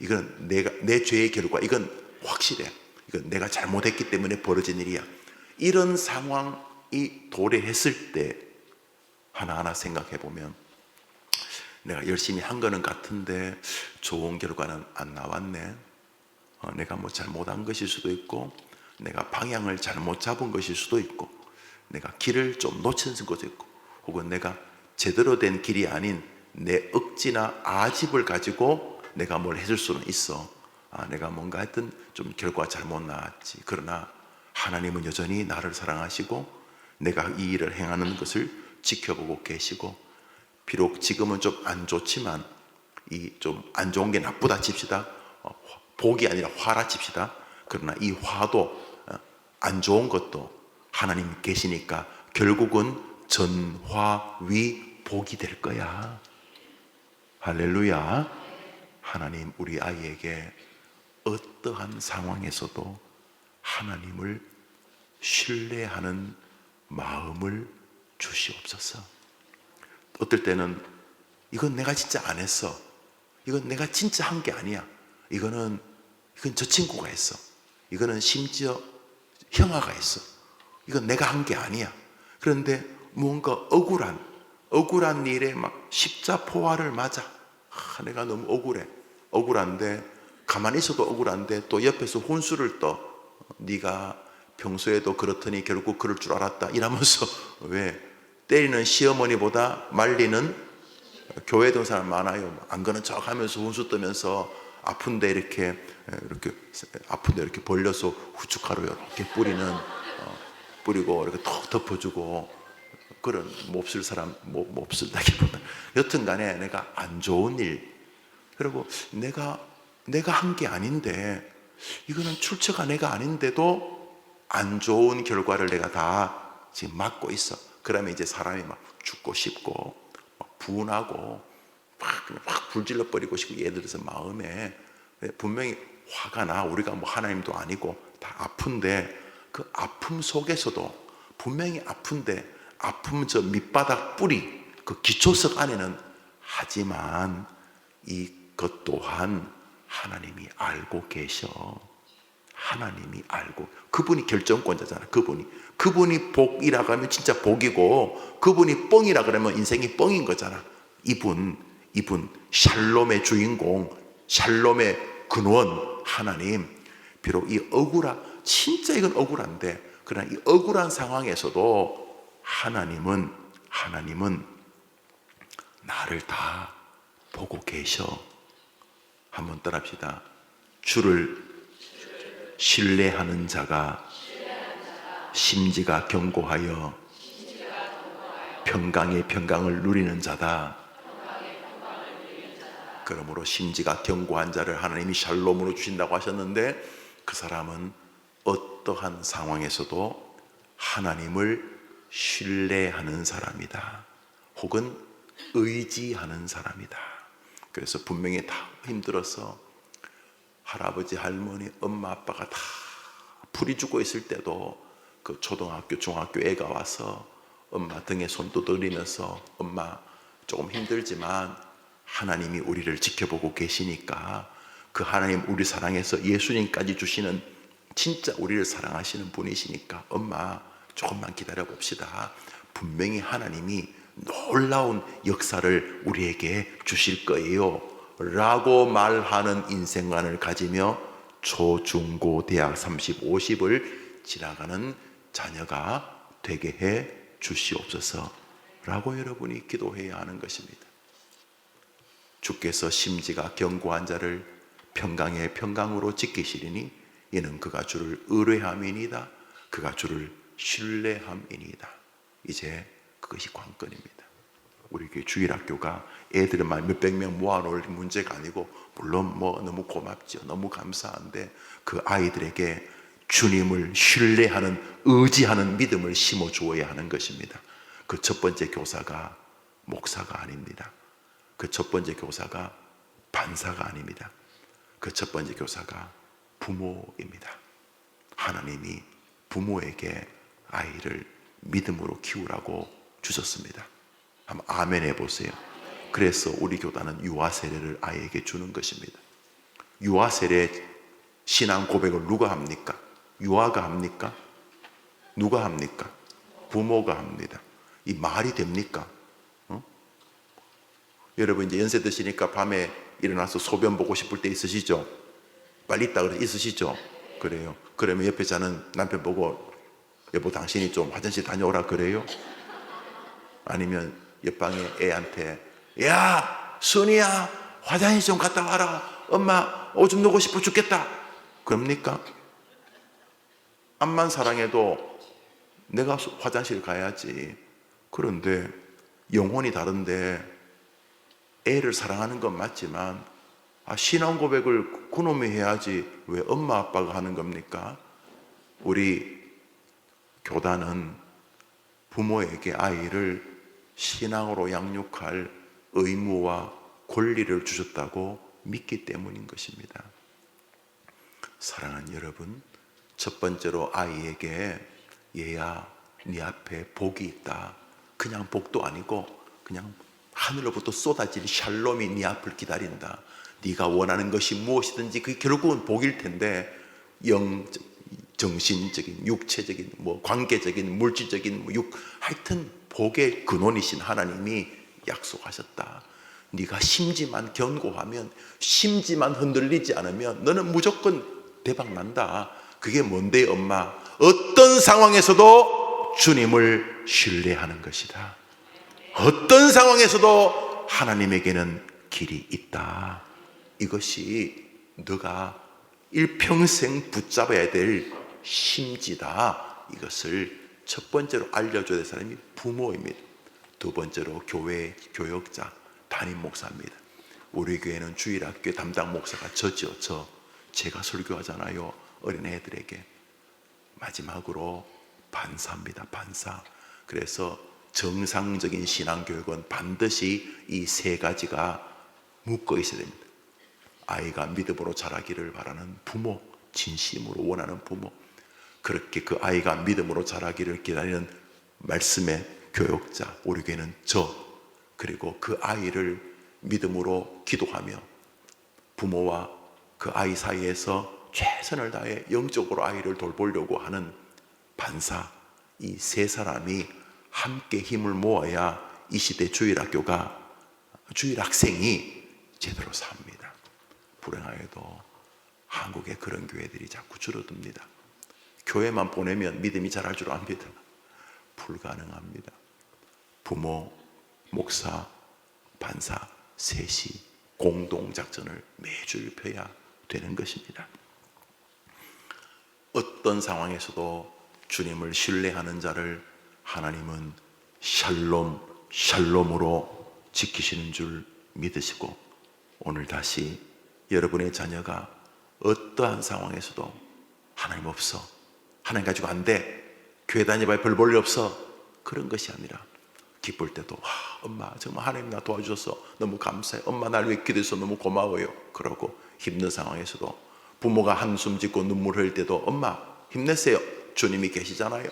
이건 내 죄의 결과, 이건 확실해, 이건 내가 잘못했기 때문에 벌어진 일이야. 이런 상황이 도래했을 때 하나하나 생각해 보면 내가 열심히 한 거는 같은데 좋은 결과는 안 나왔네. 내가 뭐 잘못한 것일 수도 있고, 내가 방향을 잘못 잡은 것일 수도 있고, 내가 길을 좀 놓친 것도 있고, 혹은 내가 제대로 된 길이 아닌 내 억지나 아집을 가지고 내가 뭘 해줄 수는 있어. 내가 뭔가 하여튼 좀 결과 잘못 나왔지. 그러나 하나님은 여전히 나를 사랑하시고 내가 이 일을 행하는 것을 지켜보고 계시고, 비록 지금은 좀 안 좋지만, 이 좀 안 좋은 게 나쁘다 칩시다. 복이 아니라 화라 칩시다. 그러나 이 화도, 안 좋은 것도 하나님 계시니까 결국은 전화위 복이 될 거야. 할렐루야. 하나님 우리 아이에게 어떠한 상황에서도 하나님을 신뢰하는 마음을 주시옵소서. 어떨 때는 이건 내가 진짜 안 했어, 이건 내가 진짜 한 게 아니야, 이건 저 친구가 했어, 이거는 심지어 형아가 했어, 이건 내가 한 게 아니야. 그런데 뭔가 억울한 일에 막 십자포화를 맞아. 내가 너무 억울한데, 가만히 있어도 억울한데 또 옆에서 혼수를 떠. 네가 평소에도 그렇더니 결국 그럴 줄 알았다 이러면서 왜 때리는 시어머니보다 말리는 교회에 든 사람 많아요. 안 그런 척 하면서 혼수 뜨면서 아픈데 이렇게 벌려서 후춧가루 이렇게 뿌리고 이렇게 턱 덮어주고, 그런 몹쓸 사람, 몹쓸다기보다 여튼 간에 내가 안 좋은 일, 그리고 내가 한 게 아닌데, 이거는 출처가 내가 아닌데도 안 좋은 결과를 내가 다 지금 맞고 있어. 그러면 이제 사람이 막 죽고 싶고 막 분하고 확 불질러 버리고 싶고, 예를 들어서 마음에 분명히 화가 나. 우리가 뭐 하나님도 아니고 다 아픈데, 그 아픔 속에서도 분명히 아픈데, 아픔 저 밑바닥 뿌리, 그 기초석 안에는, 하지만 이것 또한 하나님이 알고 계셔. 하나님이 알고, 그분이 결정권자잖아. 그분이 복이라 하면 진짜 복이고, 그분이 뻥이라 그러면 인생이 뻥인 거잖아. 이분 샬롬의 주인공, 샬롬의 근원 하나님. 비록 이 진짜 이건 억울한데, 그러나 이 억울한 상황에서도 하나님은 나를 다 보고 계셔. 한번 따라합시다. 주를 신뢰하는 자가 심지가 견고하여 평강의 평강을 누리는 자다. 그러므로 심지가 견고한 자를 하나님이 샬롬으로 주신다고 하셨는데, 그 사람은 어떠한 상황에서도 하나님을 신뢰하는 사람이다. 혹은 의지하는 사람이다. 그래서 분명히 다 힘들어서 할아버지, 할머니, 엄마, 아빠가 다 풀이 죽고 있을 때도 그 초등학교, 중학교 애가 와서 엄마 등에 손 두드리면서, 엄마 조금 힘들지만 하나님이 우리를 지켜보고 계시니까, 그 하나님 우리 사랑해서 예수님까지 주시는 진짜 우리를 사랑하시는 분이시니까 엄마 조금만 기다려 봅시다. 분명히 하나님이 놀라운 역사를 우리에게 주실 거예요 라고 말하는 인생관을 가지며 초, 중, 고, 대학 30, 50을 지나가는 자녀가 되게 해 주시옵소서 라고 여러분이 기도해야 하는 것입니다. 주께서 심지가 견고한 자를 평강의 평강으로 지키시리니 이는 그가 주를 의뢰함이니이다. 그가 주를 신뢰함이니이다. 이제 그것이 관건입니다. 우리 교회 주일학교가 애들만 몇백 명 모아놓을 문제가 아니고, 물론 뭐 너무 고맙죠. 너무 감사한데, 그 아이들에게 주님을 신뢰하는, 의지하는 믿음을 심어주어야 하는 것입니다. 그 첫 번째 교사가 목사가 아닙니다. 그 첫 번째 교사가 반사가 아닙니다. 그 첫 번째 교사가 부모입니다. 하나님이 부모에게 아이를 믿음으로 키우라고 주셨습니다. 한번 아멘 해보세요. 그래서 우리 교단은 유아 세례를 아이에게 주는 것입니다. 유아 세례 신앙 고백을 누가 합니까? 유아가 합니까? 누가 합니까? 부모가 합니다. 이 말이 됩니까? 여러분 이제 연세 드시니까 밤에 일어나서 소변 보고 싶을 때 있으시죠? 빨리 있다 그래 있으시죠? 그래요. 그러면 옆에 자는 남편 보고 여보 당신이 좀 화장실 다녀오라 그래요? 아니면 옆방에 애한테 야 순이야 화장실 좀 갔다 와라 엄마 오줌 누고 싶어 죽겠다 그럽니까? 암만 사랑해도 내가 화장실 가야지. 그런데 영혼이 다른데 애를 사랑하는 건 맞지만 신앙 고백을 그놈이 해야지 왜 엄마 아빠가 하는 겁니까? 우리 교단은 부모에게 아이를 신앙으로 양육할 의무와 권리를 주셨다고 믿기 때문인 것입니다. 사랑하는 여러분, 첫 번째로 아이에게 얘야 네 앞에 복이 있다. 그냥 복도 아니고 그냥 하늘로부터 쏟아질 샬롬이 네 앞을 기다린다. 네가 원하는 것이 무엇이든지 그게 결국은 복일 텐데 정신적인, 육체적인, 관계적인, 물질적인, 하여튼 복의 근원이신 하나님이 약속하셨다. 네가 심지만 견고하면, 심지만 흔들리지 않으면 너는 무조건 대박 난다. 그게 뭔데 엄마? 어떤 상황에서도 주님을 신뢰하는 것이다. 어떤 상황에서도 하나님에게는 길이 있다. 이것이 너가 일평생 붙잡아야 될 심지다. 이것을 첫 번째로 알려줘야 될 사람이 부모입니다. 두 번째로 교회 교역자, 담임 목사입니다. 우리 교회는 주일학교 담당 목사가 저죠. 제가 설교하잖아요. 어린애들에게. 마지막으로 반사입니다. 반사. 그래서 정상적인 신앙교육은 반드시 이 세 가지가 묶어 있어야 됩니다. 아이가 믿음으로 자라기를 바라는 부모, 진심으로 원하는 부모, 그렇게 그 아이가 믿음으로 자라기를 기다리는 말씀의 교육자, 우리 교회는 그리고 그 아이를 믿음으로 기도하며 부모와 그 아이 사이에서 최선을 다해 영적으로 아이를 돌보려고 하는 반사, 이 세 사람이 함께 힘을 모아야 이 시대 주일학생이 제대로 삽니다. 불행하게도 한국에 그런 교회들이 자꾸 줄어듭니다. 교회만 보내면 믿음이 자랄 줄 압니다. 불가능합니다. 부모, 목사, 반사 셋이 공동작전을 매주 펴야 되는 것입니다. 어떤 상황에서도 주님을 신뢰하는 자를 하나님은 샬롬으로 지키시는 줄 믿으시고, 오늘 다시 여러분의 자녀가 어떠한 상황에서도 하나님 없어, 하나님 가지고 안 돼, 교회 다녀봐야 별 볼일 없어, 그런 것이 아니라 기쁠 때도 엄마 정말 하나님 나 도와주셔서 너무 감사해, 엄마 날 위해 기도해서 너무 고마워요, 그러고 힘든 상황에서도 부모가 한숨 짓고 눈물 흘릴 때도 엄마 힘내세요, 주님이 계시잖아요.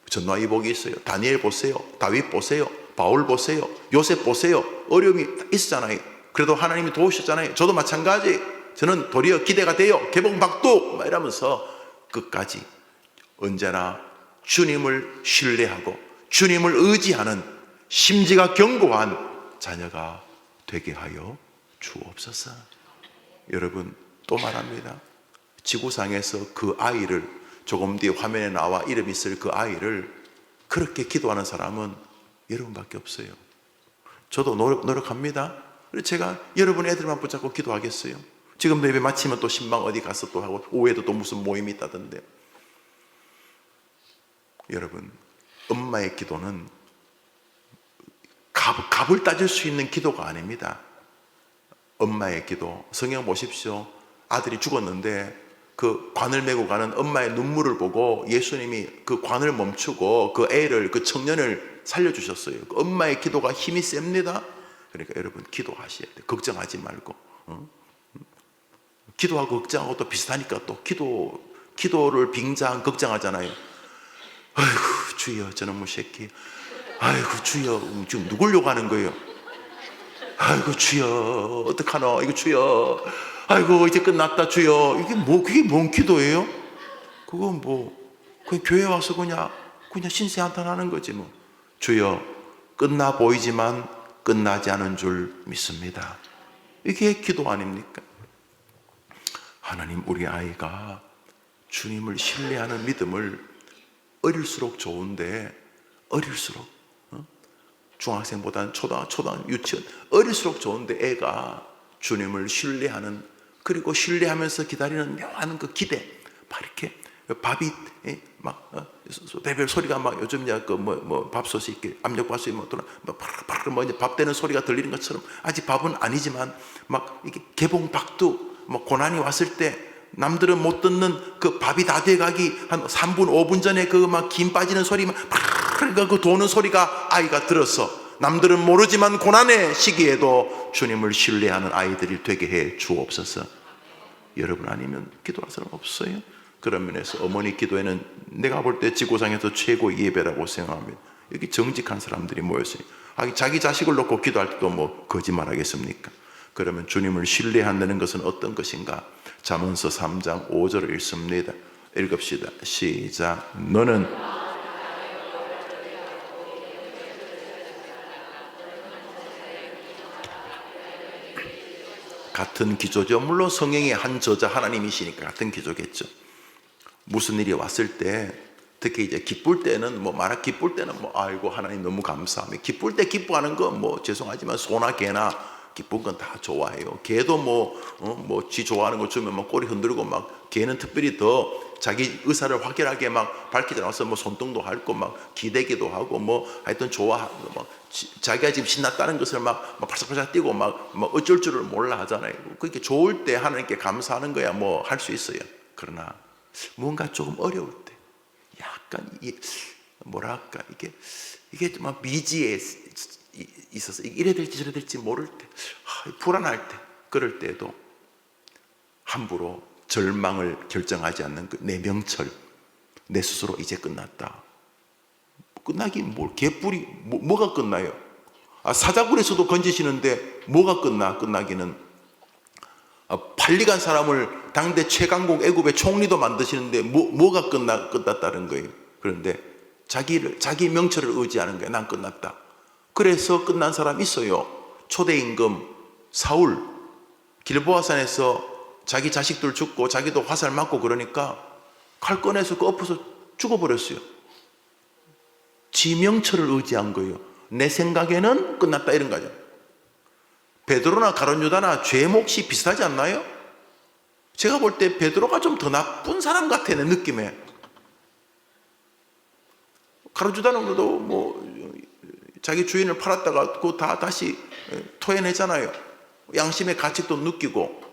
전화위 복이 있어요. 다니엘 보세요, 다윗 보세요, 바울 보세요, 요셉 보세요. 어려움이 있었잖아요. 그래도 하나님이 도우셨잖아요. 저도 마찬가지. 저는 도리어 기대가 돼요. 개봉박두 이러면서 끝까지 언제나 주님을 신뢰하고 주님을 의지하는 심지가 견고한 자녀가 되게 하여 주옵소서. 여러분, 또 말합니다. 지구상에서 그 아이를, 조금 뒤에 화면에 나와 이름 있을 그 아이를 그렇게 기도하는 사람은 여러분밖에 없어요. 저도 노력합니다. 제가 여러분 애들만 붙잡고 기도하겠어요? 지금도 예배 마치면 또 신방 어디 가서 또 하고, 오후에도 또 무슨 모임이 있다던데. 여러분, 엄마의 기도는 값을 따질 수 있는 기도가 아닙니다. 엄마의 기도, 성경 보십시오. 아들이 죽었는데 그 관을 메고 가는 엄마의 눈물을 보고 예수님이 그 관을 멈추고 그 애를, 그 청년을 살려주셨어요. 그 엄마의 기도가 힘이 셉니다. 그러니까 여러분, 기도하셔야 돼요. 걱정하지 말고. 기도하고 걱정하고 또 비슷하니까, 또 기도를 빙자한 걱정하잖아요. 아이고 주여 저놈의 새끼, 아이고 주여 지금 누굴 욕하는 거예요? 아이고 주여 어떡하노, 이거 주여 아이고 이제 끝났다 주여. 이게 뭐, 그게 뭔 기도예요? 그건 뭐 그냥 교회 와서 그냥 신세 한탄하는 거지 뭐. 주여, 끝나 보이지만 끝나지 않은 줄 믿습니다. 이게 기도 아닙니까? 하나님, 우리 아이가 주님을 신뢰하는 믿음을 어릴수록 좋은데, 어릴수록 중학생보다는 초등, 유치원 어릴수록 좋은데 애가 주님을 신뢰하는, 그리고 신뢰하면서 기다리는 묘한 그 기대, 막 이렇게 밥이 막 배별 소리가 막 요즘 그 밥솥이 이렇게 압력밥솥이 뭐 파르르 뭐 이제 밥 되는 소리가 들리는 것처럼, 아직 밥은 아니지만 막 이게 개봉박두 뭐 고난이 왔을 때 남들은 못 듣는 그 밥이 다 돼가기 한 3분 5분 전에 그 막 김 빠지는 소리 막 파르르 그 도는 소리가 아이가 들었어. 남들은 모르지만 고난의 시기에도 주님을 신뢰하는 아이들이 되게 해 주옵소서. 여러분 아니면 기도할 사람 없어요? 그런 면에서 어머니 기도에는 내가 볼 때 지구상에서 최고의 예배라고 생각합니다. 여기 정직한 사람들이 모였으니 자기 자식을 놓고 기도할 때도 뭐 거짓말 하겠습니까? 그러면 주님을 신뢰한다는 것은 어떤 것인가? 잠언서 3장 5절을 읽습니다. 읽읍시다. 시작. 너는 같은 기조죠. 물론 성경의 한 저자 하나님이시니까 같은 기조겠죠. 무슨 일이 왔을 때, 특히 이제 기쁠 때는 기쁠 때는 아이고 하나님 너무 감사합니다. 기쁠 때 기뻐하는 건 죄송하지만 소나 개나 기쁜 건 다 좋아해요. 개도 지 좋아하는 거 주면 꼬리 흔들고 개는 특별히 더 자기 의사를 확실하게 밝히지 않아서 손등도 핥고 기대기도 하고 하여튼 좋아하고 자기가 지금 신났다는 것을 팔싹팔싹 뛰고 어쩔 줄을 몰라 하잖아요. 그렇게 좋을 때 하나님께 감사하는 거야 할 수 있어요. 그러나 뭔가 조금 어려울 때, 약간 뭐랄까 이게 좀 미지에 있어서 이래 될지 저래 될지 모를 때, 불안할 때, 그럴 때도 함부로 절망을 결정하지 않는 그 내 명철, 내 스스로 이제 끝났다. 끝나긴 개뿔이 뭐가 끝나요? 사자굴에서도 건지시는데 뭐가 끝나기는. 빨리 간 사람을 당대 최강국 애굽의 총리도 만드시는데 뭐가 끝났다는 거예요. 그런데 자기 명철을 의지하는 거예요. 난 끝났다. 그래서 끝난 사람 있어요. 초대 임금 사울, 길보아산에서 자기 자식들 죽고 자기도 화살 맞고 그러니까 칼 꺼내서 엎어서 죽어버렸어요. 지 명철을 의지한 거예요. 내 생각에는 끝났다 이런 거죠. 베드로나 가룟 유다나 죄 몫이 비슷하지 않나요? 제가 볼 때 베드로가 좀 더 나쁜 사람 같아, 내 느낌에. 가룟 유다는 그래도 자기 주인을 팔았다가 그거 다시 토해내잖아요. 양심의 가책도 느끼고.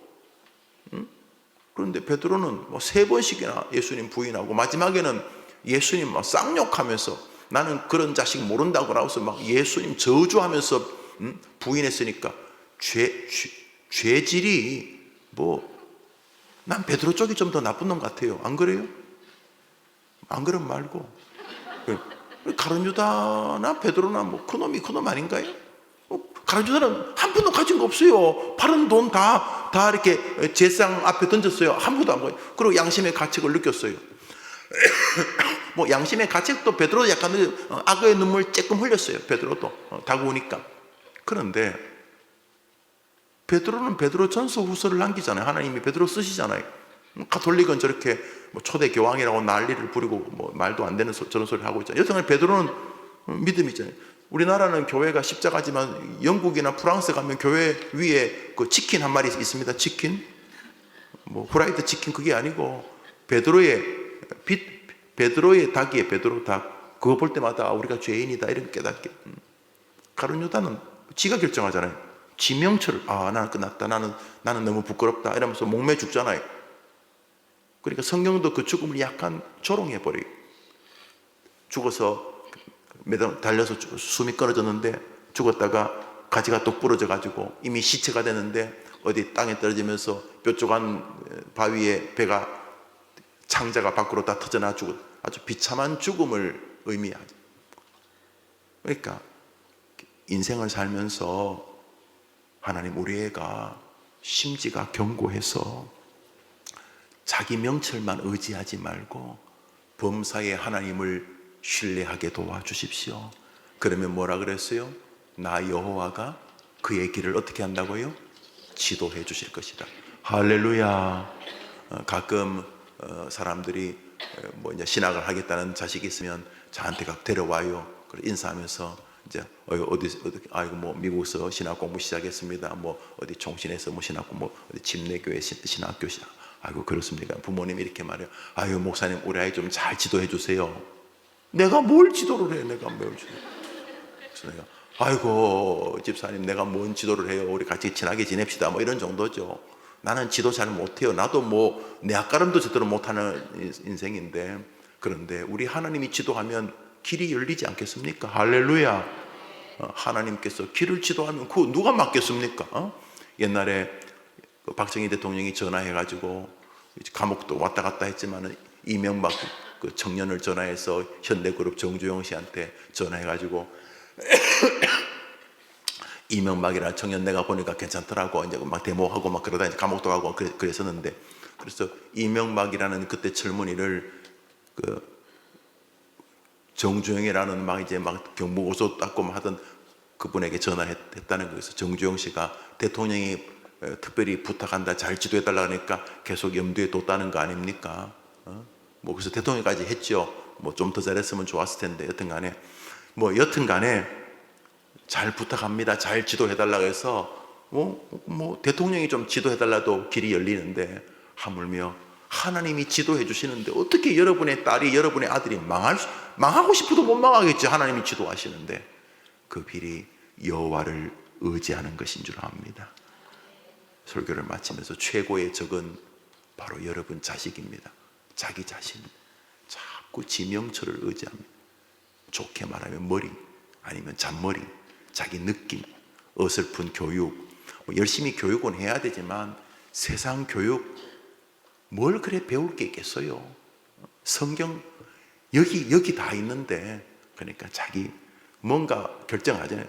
그런데 베드로는 3번씩이나 예수님 부인하고 마지막에는 예수님 쌍욕하면서 나는 그런 자식 모른다고 나와서 예수님 저주하면서 부인했으니까 죄질이 난 베드로 쪽이 좀 더 나쁜 놈 같아요. 안 그래요? 안 그럼 말고 가룟 유다나 베드로나 그놈 아닌가요? 가룟 유다는 한 푼도 가진 거 없어요. 파는 돈 다 이렇게 제상 앞에 던졌어요. 한 푼도 안 가요. 그리고 양심의 가책을 느꼈어요. 양심의 가책도 베드로도 약간 악의 눈물 쬐끔 흘렸어요. 베드로도 다구우니까. 그런데 베드로는 베드로 전서 후서를 남기잖아요. 하나님이 베드로 쓰시잖아요. 가톨릭은 저렇게 초대 교황이라고 난리를 부리고 말도 안 되는 저런 소리를 하고 있잖아요. 여튼 베드로는 믿음이 있잖아요. 우리나라는 교회가 십자가지만 영국이나 프랑스 가면 교회 위에 그 치킨 한 마리 있습니다. 치킨, 후라이드 치킨 그게 아니고 베드로의 닭이에요. 베드로 닭. 그거 볼 때마다 우리가 죄인이다 이렇게 깨닫게. 가룟 유다는 지가 결정하잖아요. 지명철, 나는 끝났다. 나는 너무 부끄럽다. 이러면서 목매 죽잖아요. 그러니까 성경도 그 죽음을 약간 조롱해버려요. 죽어서 달려서 숨이 끊어졌는데 죽었다가 가지가 똑 부러져가지고 이미 시체가 되는데 어디 땅에 떨어지면서 뾰족한 바위에 배가 창자가 밖으로 다 터져나 죽은 아주 비참한 죽음을 의미하죠. 그러니까 인생을 살면서 하나님 우리 애가 심지가 견고해서 자기 명철만 의지하지 말고 범사의 하나님을 신뢰하게 도와주십시오. 그러면 뭐라 그랬어요? 나 여호와가 그의 길을 어떻게 한다고요? 지도해 주실 것이다. 할렐루야. 가끔 사람들이 뭐 이제 신학을 하겠다는 자식이 있으면 저한테 각 데려와요. 그래 인사하면서 이제 어디 아이고 뭐 미국에서 신학 공부 시작했습니다. 뭐 어디 총신에서 뭐 신학 공부 어디 침례교회 신학교 시작. 아이고 그렇습니까? 부모님이 이렇게 말해요. 아유 목사님 우리 아이 좀 잘 지도해 주세요. 내가 뭘 지도를 해? 내가 뭘 지도? 그래서 내가 아이고 집사님 내가 뭔 지도를 해요? 우리 같이 친하게 지냅시다. 뭐 이런 정도죠. 나는 지도 잘 못해요. 나도 뭐 내 앞가림도 제대로 못하는 인생인데 그런데 우리 하나님이 지도하면 길이 열리지 않겠습니까? 할렐루야. 하나님께서 길을 지도하면 그거 누가 막겠습니까? 옛날에 박정희 대통령이 전화해가지고 감옥도 왔다 갔다 했지만은 이명박 그 청년을 전화해서 현대그룹 정주영 씨한테 전화해가지고 이명박이라는 청년 내가 보니까 괜찮더라고 이제 막 데모하고 막 그러다 이제 감옥도 가고 그랬었는데 그래서 이명박이라는 그때 젊은이를 그 정주영이라는 막 이제 막 경무고소 닦고 하던 그분에게 전화했다는 거였어요. 정주영 씨가 대통령이 특별히 부탁한다 잘 지도해달라 하니까 계속 염두에 뒀다는 거 아닙니까? 뭐 그래서 대통령까지 했죠. 뭐 좀 더 잘했으면 좋았을 텐데 여튼간에 뭐 여튼간에 잘 부탁합니다. 잘 지도해달라고 해서 뭐 대통령이 좀 지도해달라도 길이 열리는데 하물며 하나님이 지도해 주시는데 어떻게 여러분의 딸이 여러분의 아들이 망하고 싶어도 못 망하겠지. 하나님이 지도하시는데 그 길이 여호와를 의지하는 것인 줄 압니다. 설교를 마치면서 최고의 적은 바로 여러분 자식입니다. 자기 자신 자꾸 지명철을 의지합니다. 좋게 말하면 머리 아니면 잔머리 자기 느낌 어설픈 교육 뭐 열심히 교육은 해야 되지만 세상 교육 뭘 그래 배울 게 있겠어요. 성경 여기 다 있는데 그러니까 자기 뭔가 결정하잖아요.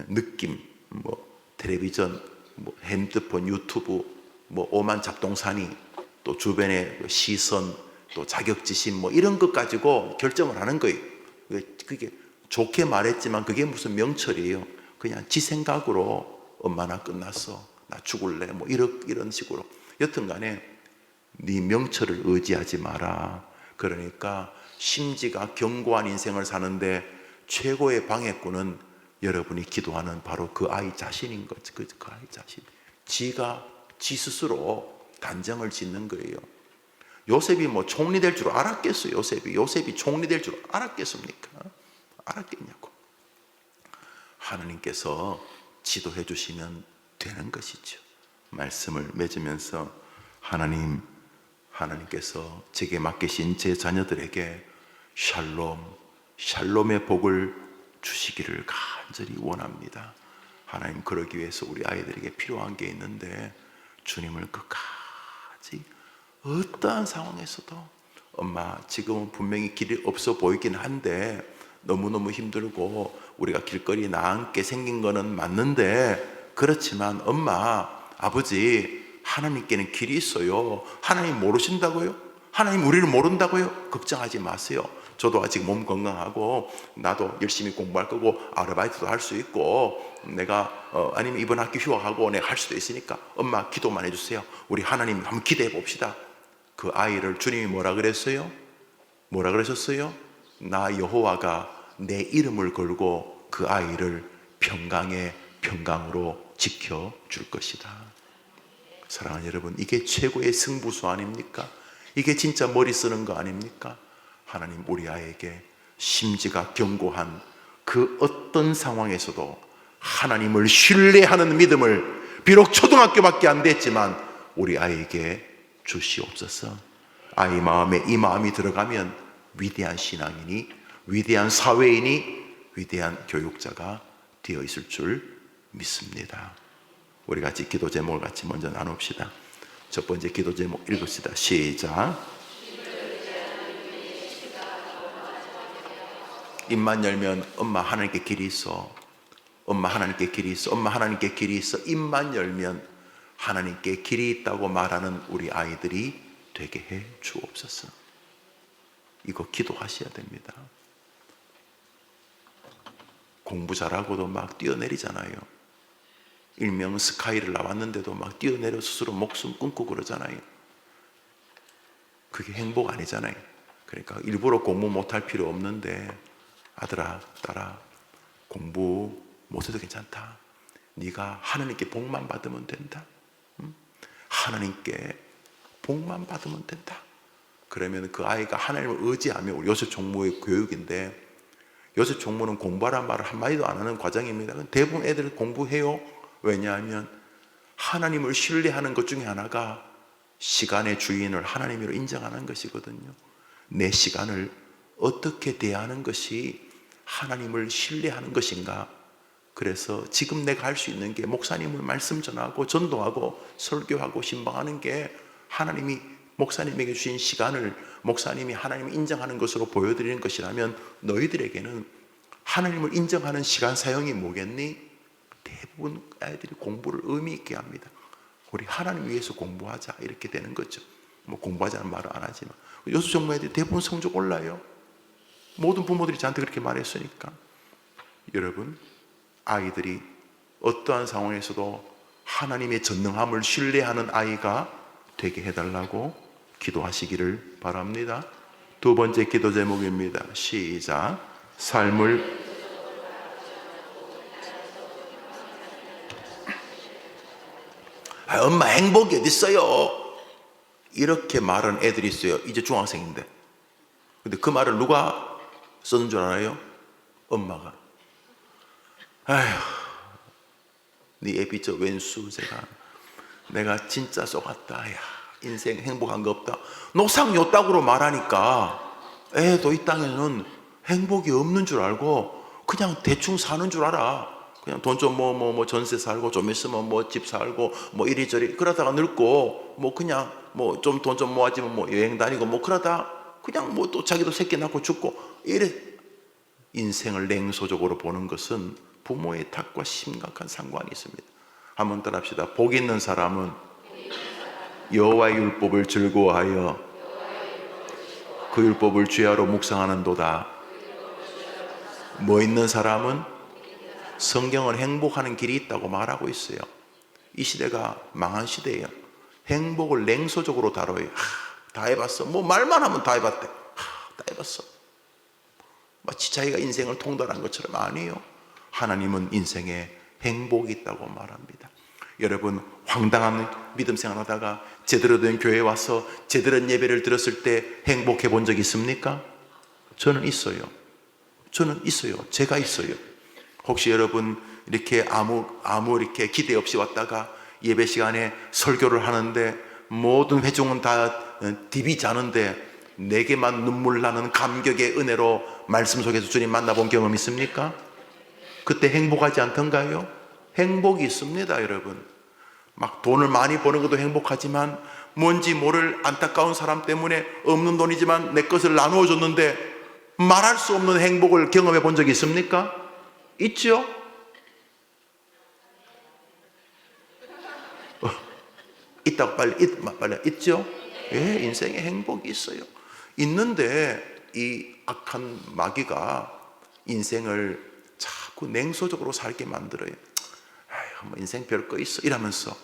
느낌 뭐 텔레비전 뭐 핸드폰 유튜브 뭐 오만 잡동사니 또 주변의 시선 또 자격지심 뭐 이런 것 가지고 결정을 하는 거예요. 그게 좋게 말했지만 그게 무슨 명철이에요. 그냥 지 생각으로 엄마 나 끝났어 나 죽을래 뭐 이런 식으로 여튼간에 네 명철을 의지하지 마라. 그러니까 심지가 견고한 인생을 사는데 최고의 방해꾼은 여러분이 기도하는 바로 그 아이 자신인 거죠. 그 아이 자신 지가 지 스스로 단정을 짓는 거예요. 요셉이 뭐 총리 될 줄 알았겠어요? 요셉이 총리 될 줄 알았겠습니까? 알았겠냐고. 하나님께서 지도해 주시면 되는 것이죠. 말씀을 맺으면서 하나님께서 제게 맡기신 제 자녀들에게 샬롬의 복을 주시기를 간절히 원합니다. 하나님 그러기 위해서 우리 아이들에게 필요한 게 있는데 주님을 끝까지 어떠한 상황에서도 엄마 지금은 분명히 길이 없어 보이긴 한데 너무너무 힘들고 우리가 길거리에 나앉게 생긴 거는 맞는데 그렇지만 엄마 아버지 하나님께는 길이 있어요. 하나님 모르신다고요? 하나님 우리를 모른다고요? 걱정하지 마세요. 저도 아직 몸 건강하고 나도 열심히 공부할 거고 아르바이트도 할 수 있고 내가 아니면 이번 학기 휴학하고 내가 할 수도 있으니까 엄마 기도만 해주세요. 우리 하나님 한번 기대해 봅시다. 그 아이를 주님이 뭐라 그랬어요? 뭐라 그러셨어요? 나 여호와가 내 이름을 걸고 그 아이를 평강으로 지켜줄 것이다. 사랑하는 여러분, 이게 최고의 승부수 아닙니까? 이게 진짜 머리 쓰는 거 아닙니까? 하나님 우리 아이에게 심지가 견고한 그 어떤 상황에서도 하나님을 신뢰하는 믿음을 비록 초등학교밖에 안 됐지만 우리 아이에게 주시옵소서. 아이 마음에 이 마음이 들어가면 위대한 신앙인이, 위대한 사회인이, 위대한 교육자가 되어 있을 줄 믿습니다. 우리 같이 기도 제목을 같이 먼저 나눕시다. 첫 번째 기도 제목 읽읍시다. 시작. 입만 열면 엄마 하나님께 길이 있어. 엄마 하나님께 길이 있어. 엄마 하나님께 길이 있어. 입만 열면 하나님께 길이 있다고 말하는 우리 아이들이 되게 해 주옵소서. 이거 기도하셔야 됩니다. 공부 잘하고도 막 뛰어내리잖아요. 일명 스카이를 나왔는데도 막 뛰어내려 스스로 목숨 끊고 그러잖아요. 그게 행복 아니잖아요. 그러니까 일부러 공부 못할 필요 없는데, 아들아, 딸아, 공부 못해도 괜찮다. 네가 하나님께 복만 받으면 된다. 하나님께 복만 받으면 된다. 그러면 그 아이가 하나님을 의지하며, 우리 요셉 총무의 교육인데, 요셉 총무는 공부하란 말을 한마디도 안 하는 과정입니다. 대부분 애들 공부해요. 왜냐하면 하나님을 신뢰하는 것 중에 하나가 시간의 주인을 하나님으로 인정하는 것이거든요. 내 시간을 어떻게 대하는 것이 하나님을 신뢰하는 것인가. 그래서 지금 내가 할 수 있는 게 목사님을 말씀 전하고 전도하고 설교하고 신방하는 게, 하나님이 목사님에게 주신 시간을 목사님이 하나님을 인정하는 것으로 보여드리는 것이라면, 너희들에게는 하나님을 인정하는 시간 사용이 뭐겠니? 대부분 아이들이 공부를 의미 있게 합니다. 우리 하나님 위해서 공부하자, 이렇게 되는 거죠. 뭐 공부하자는 말은 안 하지만, 요새 정부 애들이 대부분 성적 올라요. 모든 부모들이 저한테 그렇게 말했으니까. 여러분, 아이들이 어떠한 상황에서도 하나님의 전능함을 신뢰하는 아이가 되게 해달라고 기도하시기를 바랍니다. 두 번째 기도 제목입니다. 시작. 삶을 엄마 행복이 어딨어요? 이렇게 말하는 애들이 있어요. 이제 중학생인데. 근데 그 말을 누가 쓰는 줄 알아요? 엄마가. 아휴, 네 애비 저 왼수 내가 진짜 속았다. 야, 인생 행복한 거 없다. 노상 요 땅으로 말하니까 애도 이 땅에는 행복이 없는 줄 알고 그냥 대충 사는 줄 알아. 그냥 돈 좀 전세 살고, 좀 있으면 집 살고, 이리저리 그러다가 늙고, 그냥 좀 돈 좀 모아지면 여행 다니고, 그러다 그냥 또 자기도 새끼 낳고 죽고, 이래. 인생을 냉소적으로 보는 것은 부모의 탓과 심각한 상관이 있습니다. 한번 따라합시다. 복 있는 사람은 여호와의 율법을 즐거워하여 그 율법을 죄하로 묵상하는도다. 뭐 있는 사람은 성경은 행복하는 길이 있다고 말하고 있어요. 이 시대가 망한 시대예요. 행복을 냉소적으로 다뤄요. 다 해봤어. 말만 하면 다 해봤대. 다 해봤어. 마치 자기가 인생을 통달한 것처럼. 아니에요. 하나님은 인생에 행복이 있다고 말합니다. 여러분, 황당한 믿음 생활하다가 제대로 된 교회에 와서 제대로 된 예배를 들었을 때 행복해 본 적 있습니까? 저는 있어요. 저는 있어요. 제가 있어요. 혹시 여러분 이렇게 아무 이렇게 기대 없이 왔다가 예배 시간에 설교를 하는데 모든 회중은 다 디비 자는데 내게만 눈물 나는 감격의 은혜로 말씀 속에서 주님 만나본 경험 있습니까? 그때 행복하지 않던가요? 행복이 있습니다, 여러분. 막 돈을 많이 버는 것도 행복하지만 뭔지 모를 안타까운 사람 때문에 없는 돈이지만 내 것을 나누어 줬는데 말할 수 없는 행복을 경험해 본 적이 있습니까? 있죠? 있다고 빨리 있죠? 예, 인생에 행복이 있어요. 있는데 이 악한 마귀가 인생을 자꾸 냉소적으로 살게 만들어요. 인생 별거 있어 이러면서,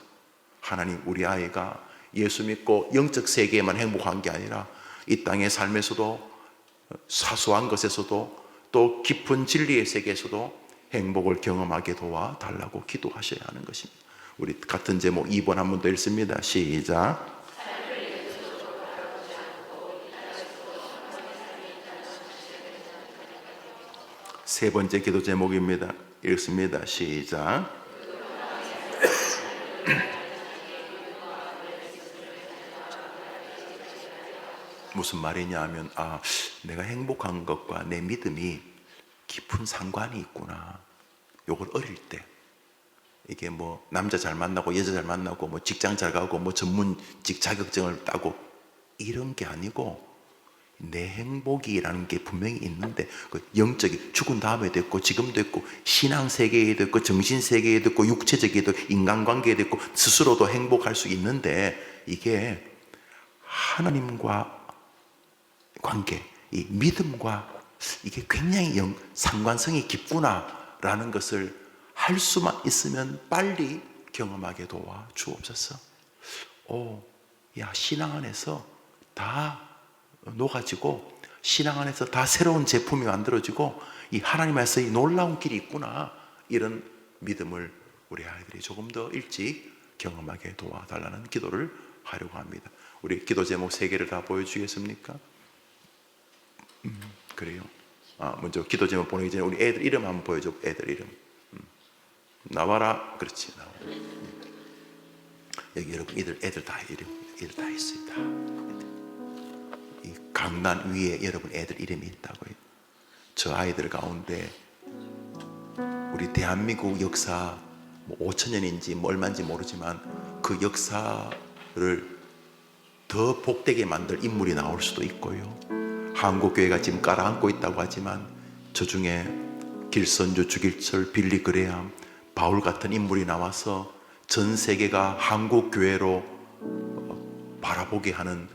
하나님, 우리 아이가 예수 믿고 영적 세계에만 행복한 게 아니라 이 땅의 삶에서도, 사소한 것에서도, 또 깊은 진리의 세계에서도 행복을 경험하게 도와달라고 기도하셔야 하는 것입니다. 우리 같은 제목 2번 한 번 더 읽습니다. 시작. 세 번째 기도 제목입니다. 읽습니다. 시작. 무슨 말이냐 하면, 내가 행복한 것과 내 믿음이 깊은 상관이 있구나. 요걸 어릴 때, 이게 남자 잘 만나고 여자 잘 만나고 직장 잘 가고 전문직 자격증을 따고 이런 게 아니고, 내 행복이라는 게 분명히 있는데, 그 영적이 죽은 다음에도 있고 지금도 있고 신앙 세계에도 있고 정신 세계에도 있고 육체적에도 인간관계에도 있고 스스로도 행복할 수 있는데, 이게 하나님과 관계, 이 믿음과 이게 굉장히 상관성이 깊구나라는 것을 할 수만 있으면 빨리 경험하게 도와 주옵소서. 신앙 안에서 다 녹아지고 신앙 안에서 다 새로운 제품이 만들어지고 이 하나님 안에서 이 놀라운 길이 있구나, 이런 믿음을 우리 아이들이 조금 더 일찍 경험하게 도와달라는 기도를 하려고 합니다. 우리 기도 제목 3개를 다 보여주겠습니까? 그래요. 먼저 기도 제목 보내기 전에 우리 애들 이름 한번 보여줘. 애들 이름. 나와라. 그렇지, 나와라. 여기 여러분 애들 다 이름, 애들 다 있어요. 다. 이 강단 위에 여러분 애들 이름이 있다고요. 저 아이들 가운데 우리 대한민국 역사 5,000년인지 얼마인지 모르지만 그 역사를 더 복되게 만들 인물이 나올 수도 있고요. 한국교회가 지금 깔아앉고 있다고 하지만 저 중에 길선주, 주길철, 빌리 그레함, 바울 같은 인물이 나와서 전 세계가 한국교회로 바라보게 하는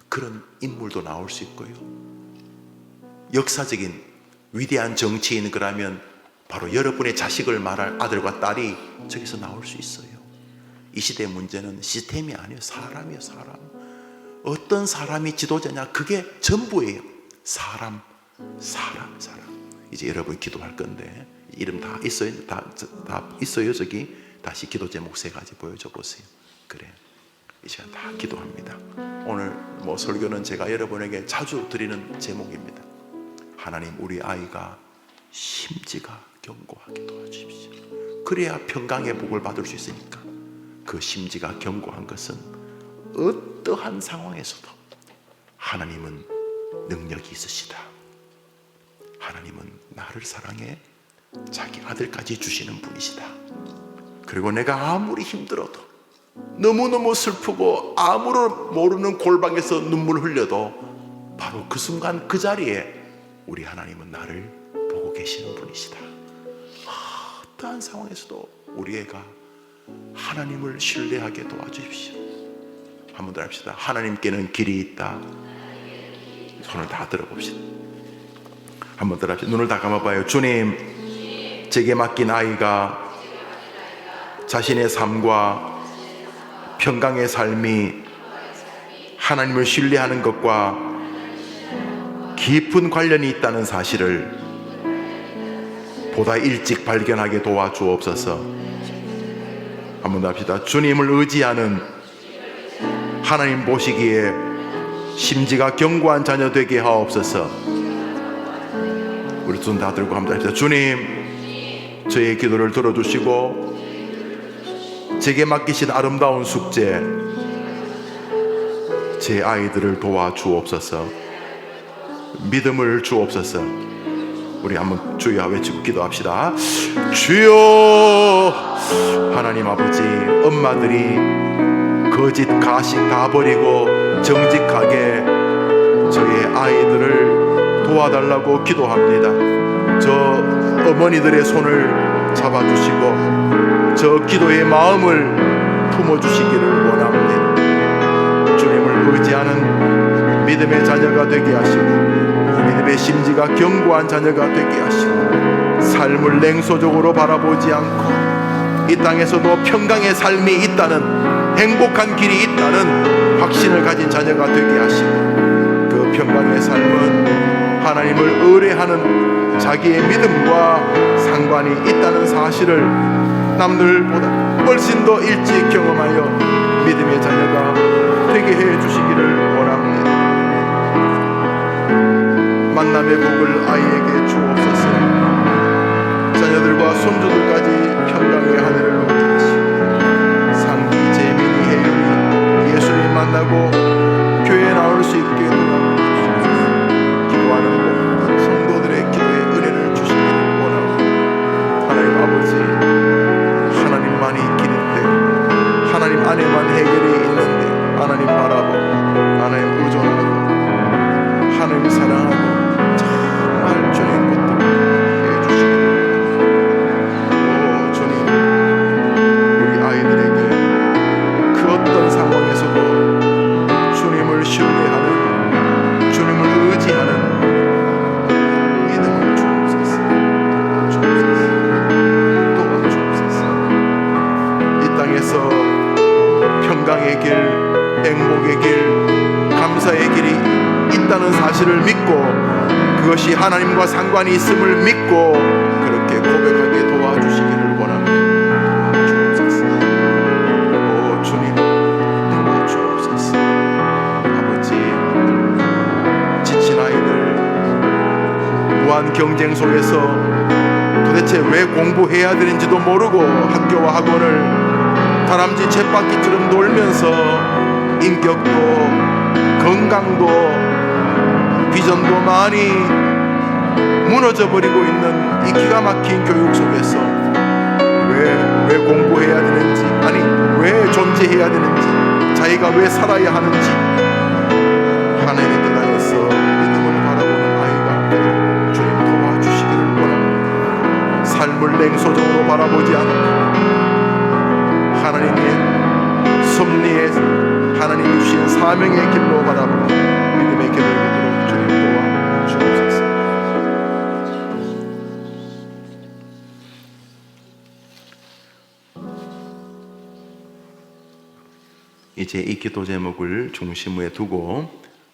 그런 인물도 나올 수 있고요. 역사적인 위대한 정치인, 그러면 바로 여러분의 자식을 말할 아들과 딸이 저기서 나올 수 있어요. 이 시대의 문제는 시스템이 아니에요. 사람이에요. 사람. 어떤 사람이 지도자냐, 그게 전부예요. 사람. 이제 여러분 기도할 건데 이름 다 있어요. 다 있어요. 저기 다시 기도 제목 3가지 보여줘 보세요. 그래, 이 시간 다 기도합니다. 오늘 설교는 제가 여러분에게 자주 드리는 제목입니다. 하나님, 우리 아이가 심지가 견고하게 도와주십시오. 그래야 평강의 복을 받을 수 있으니까. 그 심지가 견고한 것은 어떠한 상황에서도 하나님은 능력이 있으시다. 하나님은 나를 사랑해 자기 아들까지 주시는 분이시다. 그리고 내가 아무리 힘들어도, 너무너무 슬프고 아무런 모르는 골방에서 눈물 흘려도 바로 그 순간 그 자리에 우리 하나님은 나를 보고 계시는 분이시다. 어떠한 상황에서도 우리 애가 하나님을 신뢰하게 도와주십시오. 한번 더 합시다. 하나님께는 길이 있다. 손을 다 들어봅시다. 한번 더 합시다. 눈을 다 감아봐요. 주님, 제게 맡긴 아이가 자신의 삶과 평강의 삶이 하나님을 신뢰하는 것과 깊은 관련이 있다는 사실을 보다 일찍 발견하게 도와주옵소서. 한번 더 합시다. 주님을 의지하는 하나님 보시기에 심지가 견고한 자녀 되게 하옵소서. 우리 손 다 들고 한번 합시다. 주님, 저의 기도를 들어주시고 제게 맡기신 아름다운 숙제, 제 아이들을 도와주옵소서. 믿음을 주옵소서. 우리 한번 주여 외치고 기도합시다. 주여. 하나님 아버지, 엄마들이 거짓 가식 다 버리고 정직하게 저의 아이들을 도와달라고 기도합니다. 저 어머니들의 손을 잡아주시고 저 기도의 마음을 품어주시기를 원합니다. 주님을 의지하는 믿음의 자녀가 되게 하시고 믿음의 심지가 견고한 자녀가 되게 하시고 삶을 냉소적으로 바라보지 않고 이 땅에서도 평강의 삶이 있다는, 행복한 길이 있다는 확신을 가진 자녀가 되게 하시고 그 평강의 삶은 하나님을 의뢰하는 자기의 믿음과 상관이 있다는 사실을 남들보다 훨씬 더 일찍 경험하여 믿음의 자녀가 되게 해 주시기를 원합니다. 만남의 복을 아이에게 주옵소서. 자녀들과 손주들까지 평강의 하늘을 얻게 하시고 상기, 재민이, 혜율이 예수님 만나고 교회에 나올 수 있게 도와주옵소서. 기도하는 모든 성도들의 기도에 은혜를 주시기를 원합니다. 하나님 아버지, 하나님만이 길인데 하나님 안에만 해결이 있는데 하나님 바라보고 하나님 의존하고 건강의 길, 행복의 길, 감사의 길이 있다는 사실을 믿고 그것이 하나님과 상관이 있음을 믿고 그렇게 고백하게 도와주시기를 원합니다. 도와주옵소서. 오 주님, 도와주옵소서. 아버지, 지친 아이들 무한 경쟁 속에서 도대체 왜 공부해야 되는지도 모르고 학교와 학원을 다람쥐 쳇바퀴처럼 돌면서 인격도 건강도 비전도 많이 무너져 버리고 있는 이 기가 막힌 교육 속에서 왜 공부해야 되는지, 아니 왜 존재해야 되는지, 자기가 왜 살아야 하는지 하나님의 뜻 안에서 믿음을 바라보는 아이가 주님 도와주시기를 원합니다. 삶을 냉소적으로 바라보지 않고 하나님의 섭리에 하나님이 주신 사명의 길로 바라보고 믿음의 길을 걷도록 주님 도와주옵소서. 이제 이 기도 제목을 중심에 두고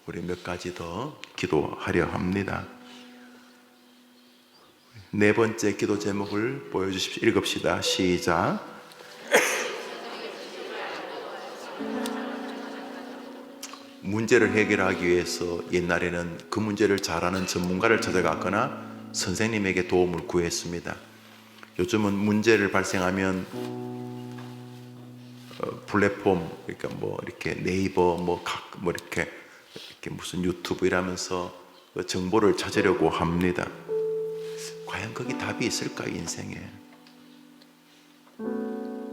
우리 몇 가지 더 기도하려 합니다. 네 번째 기도 제목을 보여주십시오. 읽읍시다. 시작. 문제를 해결하기 위해서 옛날에는 그 문제를 잘 아는 전문가를 찾아갔거나 선생님에게 도움을 구했습니다. 요즘은 문제를 발생하면 플랫폼, 그러니까 뭐 이렇게 네이버, 이렇게 무슨 유튜브 이라면서 정보를 찾으려고 합니다. 과연 거기 답이 있을까, 인생에?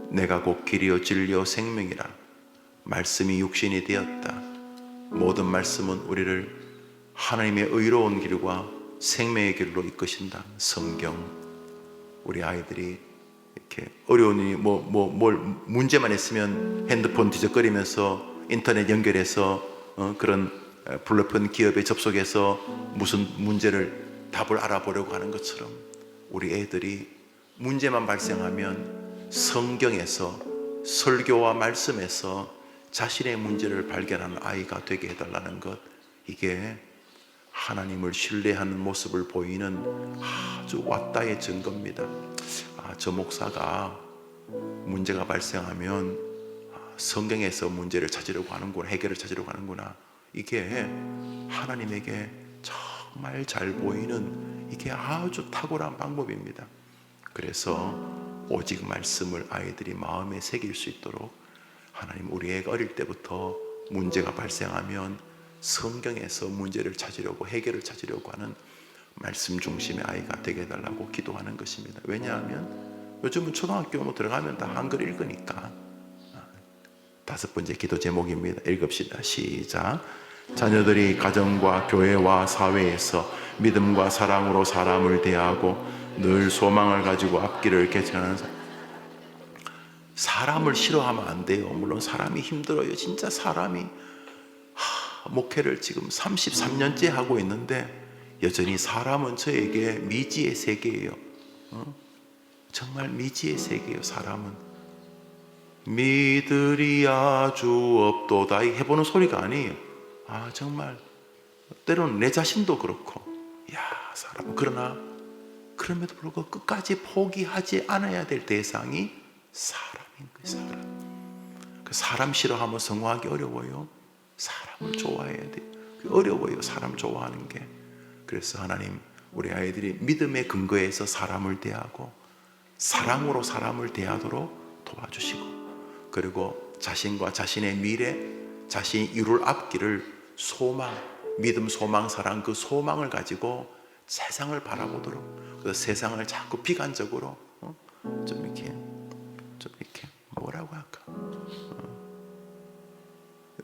내가 곧 길이요 진리요 생명이라 말씀이 육신이 되었다. 모든 말씀은 우리를 하나님의 의로운 길과 생명의 길로 이끄신다. 성경. 우리 아이들이 이렇게 어려운 일이 뭘 문제만 있으면 핸드폰 뒤적거리면서 인터넷 연결해서 그런 플랫폼 기업에 접속해서 무슨 문제를 답을 알아보려고 하는 것처럼 우리 애들이 문제만 발생하면 성경에서, 설교와 말씀에서 자신의 문제를 발견하는 아이가 되게 해달라는 것, 이게 하나님을 신뢰하는 모습을 보이는 아주 왔다의 증거입니다. 저 목사가 문제가 발생하면 성경에서 문제를 찾으려고 하는구나, 해결을 찾으려고 하는구나. 이게 하나님에게 정말 잘 보이는, 이게 아주 탁월한 방법입니다. 그래서 오직 말씀을 아이들이 마음에 새길 수 있도록 하나님, 우리 애가 어릴 때부터 문제가 발생하면 성경에서 문제를 찾으려고, 해결을 찾으려고 하는 말씀 중심의 아이가 되게 해달라고 기도하는 것입니다. 왜냐하면 요즘은 초등학교 들어가면 다 한글 읽으니까. 다섯 번째 기도 제목입니다. 읽읍시다. 시작. 자녀들이 가정과 교회와 사회에서 믿음과 사랑으로 사람을 대하고 늘 소망을 가지고 앞길을 개척하는 사람을 싫어하면 안 돼요. 물론 사람이 힘들어요. 진짜 사람이 목회를 지금 33년째 하고 있는데 여전히 사람은 저에게 미지의 세계예요. 정말 미지의 세계예요. 사람은 믿으리 아주 없도다, 이 해보는 소리가 아니에요. 정말 때로는 내 자신도 그렇고, 사람. 그러나 그럼에도 불구하고 끝까지 포기하지 않아야 될 대상이 사람인 거예요. 사람. 그 사람 싫어하면 성공하기 어려워요. 사람을 좋아해야 돼요. 어려워요, 사람 좋아하는 게. 그래서 하나님, 우리 아이들이 믿음의 근거에서 사람을 대하고 사랑으로 사람을 대하도록 도와주시고, 그리고 자신과 자신의 미래, 자신이 이룰 앞길을 소망, 믿음, 소망, 사랑, 그 소망을 가지고 세상을 바라보도록, 그 세상을 자꾸 비관적으로 좀 이렇게 뭐라고 할까,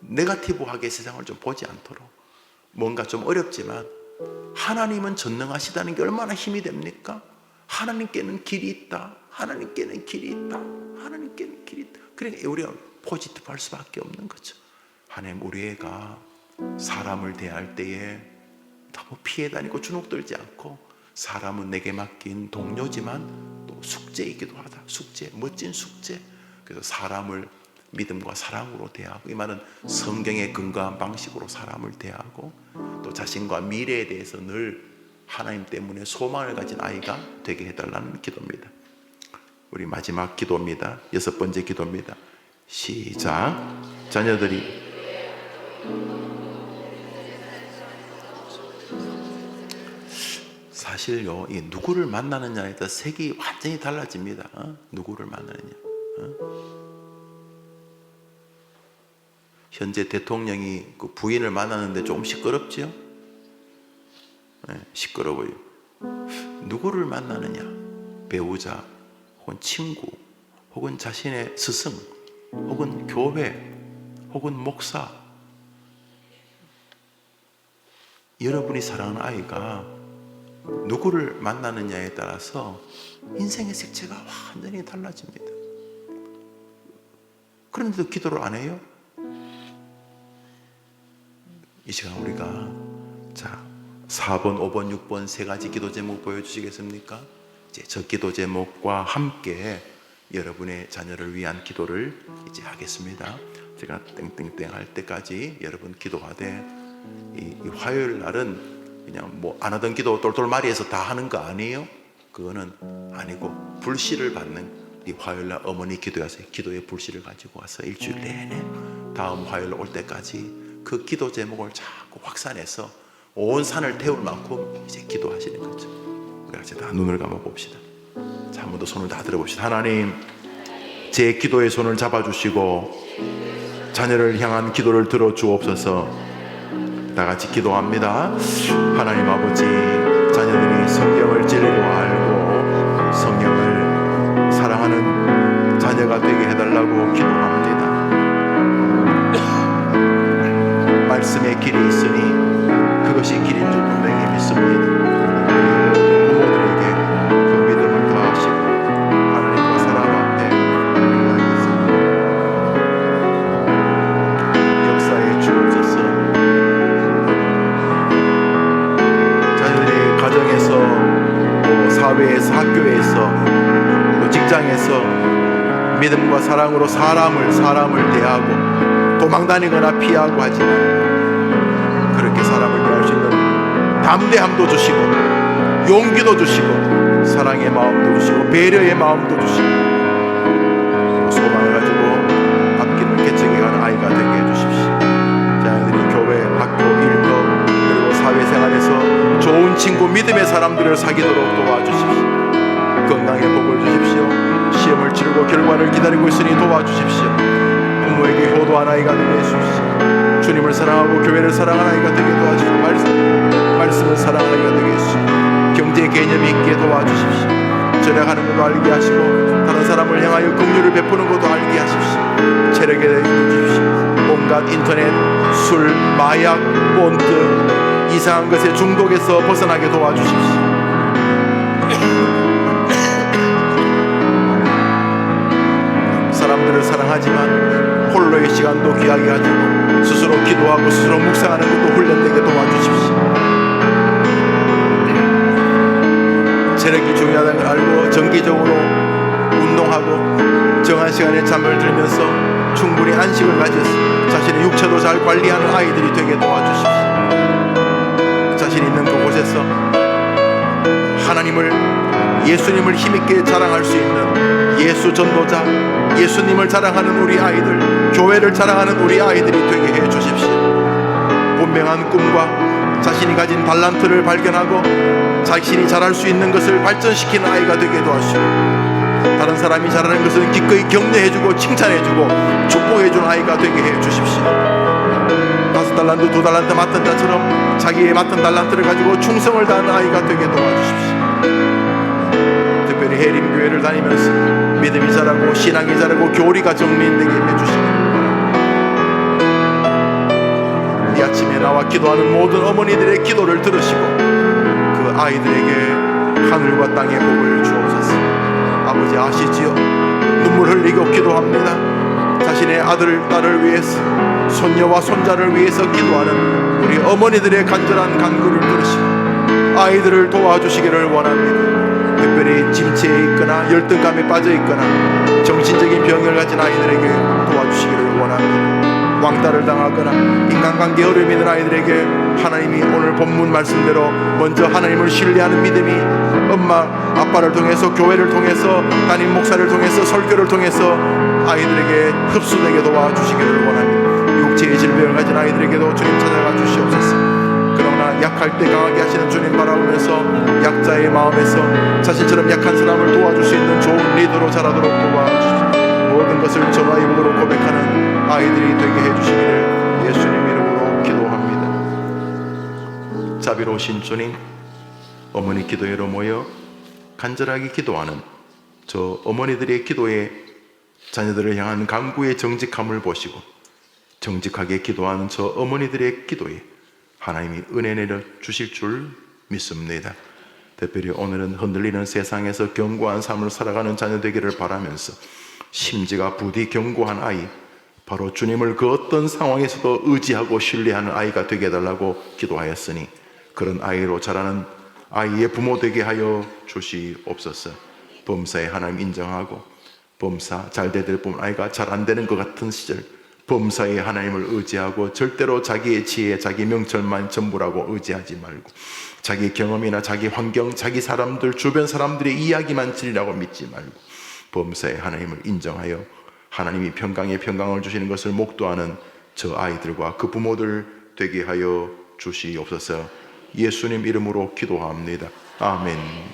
네거티브하게 세상을 좀 보지 않도록, 뭔가 좀 어렵지만 하나님은 전능하시다는 게 얼마나 힘이 됩니까? 하나님께는 길이 있다. 하나님께는 길이 있다. 하나님께는 길이 있다. 그러니까 우리가 포지티브 할 수밖에 없는 거죠. 하나님, 우리 애가 사람을 대할 때에 너무 피해 다니고 주눅들지 않고, 사람은 내게 맡긴 동료지만 또 숙제이기도 하다. 숙제, 멋진 숙제. 그래서 사람을 믿음과 사랑으로 대하고, 이 말은 성경에 근거한 방식으로 사람을 대하고 또 자신과 미래에 대해서 늘 하나님 때문에 소망을 가진 아이가 되게 해달라는 기도입니다. 우리 마지막 기도입니다. 6번째 기도입니다. 시작. 자녀들이 사실요, 이 누구를 만나느냐에 따라 색이 완전히 달라집니다. 누구를 만나느냐. 현재 대통령이 그 부인을 만나는데 조금 시끄럽지요? 네, 시끄러워요. 누구를 만나느냐? 배우자, 혹은 친구, 혹은 자신의 스승, 혹은 교회, 혹은 목사. 여러분이 사랑하는 아이가 누구를 만나느냐에 따라서 인생의 색채가 완전히 달라집니다. 그런데도 기도를 안 해요? 이 시간 우리가 4번, 5번, 6번 세 가지 기도 제목 보여주시겠습니까? 이제 저 기도 제목과 함께 여러분의 자녀를 위한 기도를 이제 하겠습니다. 제가 땡땡땡 할 때까지 여러분 기도하되, 이 화요일 날은 그냥 뭐 안 하던 기도 똘똘마리해서 다 하는 거 아니에요? 그거는 아니고 불씨를 받는 이 화요일 날 어머니 기도하세요. 기도의 불씨를 가지고 와서 일주일 내내 다음 화요일 올 때까지 그 기도 제목을 자꾸 확산해서 온 산을 태울 만큼 이제 기도하시는 거죠. 그래서 다 눈을 감아 봅시다. 자, 한 번 더 손을 다 들어봅시다. 하나님, 제 기도의 손을 잡아주시고 자녀를 향한 기도를 들어주옵소서. 다 같이 기도합니다. 하나님 아버지, 자녀들이 성경을 진리로 알고 성경을 사랑하는 자녀가 되게 해달라고 기도합니다. 말씀의 길이 있으니 그것이 길인 줄 분명히 믿습니다. 부모들에게 그 믿음을 더하시고 하나님과 사람 앞에 역사에 주옵소서. 자녀들이 가정에서 또 사회에서 학교에서 또 직장에서 믿음과 사랑으로 사람을 대하고 도망다니거나 피하고 하지만 그렇게 사람을 대할 수 있는 담대함도 주시고 용기도 주시고 사랑의 마음도 주시고 배려의 마음도 주시고 소망을 가지고 앞길을 개척해가는 아이가 되게 해주십시오. 자녀들이 교회, 학교, 일터 그리고 사회생활에서 좋은 친구, 믿음의 사람들을 사귀도록 도와주십시오. 건강의 복을 주십시오. 시험을 치르고 결과를 기다리고 있으니 도와주십시오. 부모에게 효도한 아이가 되게 해주십시오. 주님을 사랑하고 교회를 사랑하는 아이가 되게 도와주시고 말씀을 사랑하는 아이가 되게 해주십시오. 경제 개념이 있게 도와주십시오. 절약하는 것도 알게 하시고 다른 사람을 향하여 긍휼을 베푸는 것도 알게 하십시오. 체력에 대해 주십시오. 온갖 인터넷, 술, 마약, 본드 이상한 것에 중독에서 벗어나게 도와주십시오. 사람들을 사랑하지만 홀로의 시간도 귀하게 가지고 스스로 기도하고 스스로 묵상하는 것도 훈련되게 도와주십시오. 체력이 중요하다는 걸 알고 정기적으로 운동하고 정한 시간에 잠을 들면서 충분히 안식을 가져서 자신의 육체도 잘 관리하는 아이들이 되게 도와주십시오. 자신 있는 그곳에서 하나님을, 예수님을 힘있게 자랑할 수 있는 예수 전도자, 예수님을 자랑하는 우리 아이들, 교회를 자랑하는 우리 아이들이 되게 해 주십시오. 분명한 꿈과 자신이 가진 달란트를 발견하고 자신이 잘할 수 있는 것을 발전시키는 아이가 되게 도와주시고 다른 사람이 잘하는 것은 기꺼이 격려해주고 칭찬해주고 축복해주는 아이가 되게 해 주십시오. 5달란트, 2달란트 맡은 자처럼 자기의 맡은 달란트를 가지고 충성을 다하는 아이가 되게 도와주십시오. 특별히 해림교회를 다니면서 믿음이 자라고 신앙이 자라고 교리가 정리되게 해주시기 바랍니다. 이 아침에 나와 기도하는 모든 어머니들의 기도를 들으시고 그 아이들에게 하늘과 땅의 복을 주옵소서. 아버지 아시지요? 눈물 흘리고 기도합니다. 자신의 아들, 딸을 위해서, 손녀와 손자를 위해서 기도하는 우리 어머니들의 간절한 간구를 들으시고 아이들을 도와주시기를 원합니다. 특별히 침체에 있거나 열등감에 빠져 있거나 정신적인 병을 가진 아이들에게 도와주시기를 원합니다. 왕따를 당하거나 인간관계 어려움이 있는 아이들에게 하나님이 오늘 본문 말씀대로 먼저 하나님을 신뢰하는 믿음이 엄마 아빠를 통해서, 교회를 통해서, 담임 목사를 통해서, 설교를 통해서 아이들에게 흡수되게 도와주시기를 원합니다. 육체의 질병을 가진 아이들에게도 주님 찾아가 주시옵소서. 그러나 약할 때 강하게 하시는 주님 바라보면서 약자의 마음에서 자신처럼 약한 사람을 도와줄 수 있는 좋은 리더로 자라도록 도와주시옵소서. 모든 것을 전화 입으로 고백하는 아이들이 되게 해주시기를 예수님 이름으로 기도합니다. 자비로우신 주님, 어머니 기도회로 모여 간절하게 기도하는 저 어머니들의 기도에 자녀들을 향한 간구의 정직함을 보시고 정직하게 기도하는 저 어머니들의 기도에 하나님이 은혜 내려 주실 줄 믿습니다. 특별히 오늘은 흔들리는 세상에서 견고한 삶을 살아가는 자녀 되기를 바라면서 심지가 부디 견고한 아이, 바로 주님을 그 어떤 상황에서도 의지하고 신뢰하는 아이가 되게 해달라고 기도하였으니 그런 아이로 자라는 아이의 부모 되게 하여 주시옵소서. 범사에 하나님 인정하고 범사 잘 되될 뿐 아이가 잘 안 되는 것 같은 시절 범사에 하나님을 의지하고 절대로 자기의 지혜, 자기 명철만 전부라고 의지하지 말고 자기 경험이나 자기 환경, 자기 사람들, 주변 사람들의 이야기만 진리라고 믿지 말고 범사에 하나님을 인정하여 하나님이 평강에 평강을 주시는 것을 목도하는 저 아이들과 그 부모들 되게 하여 주시옵소서. 예수님 이름으로 기도합니다. 아멘.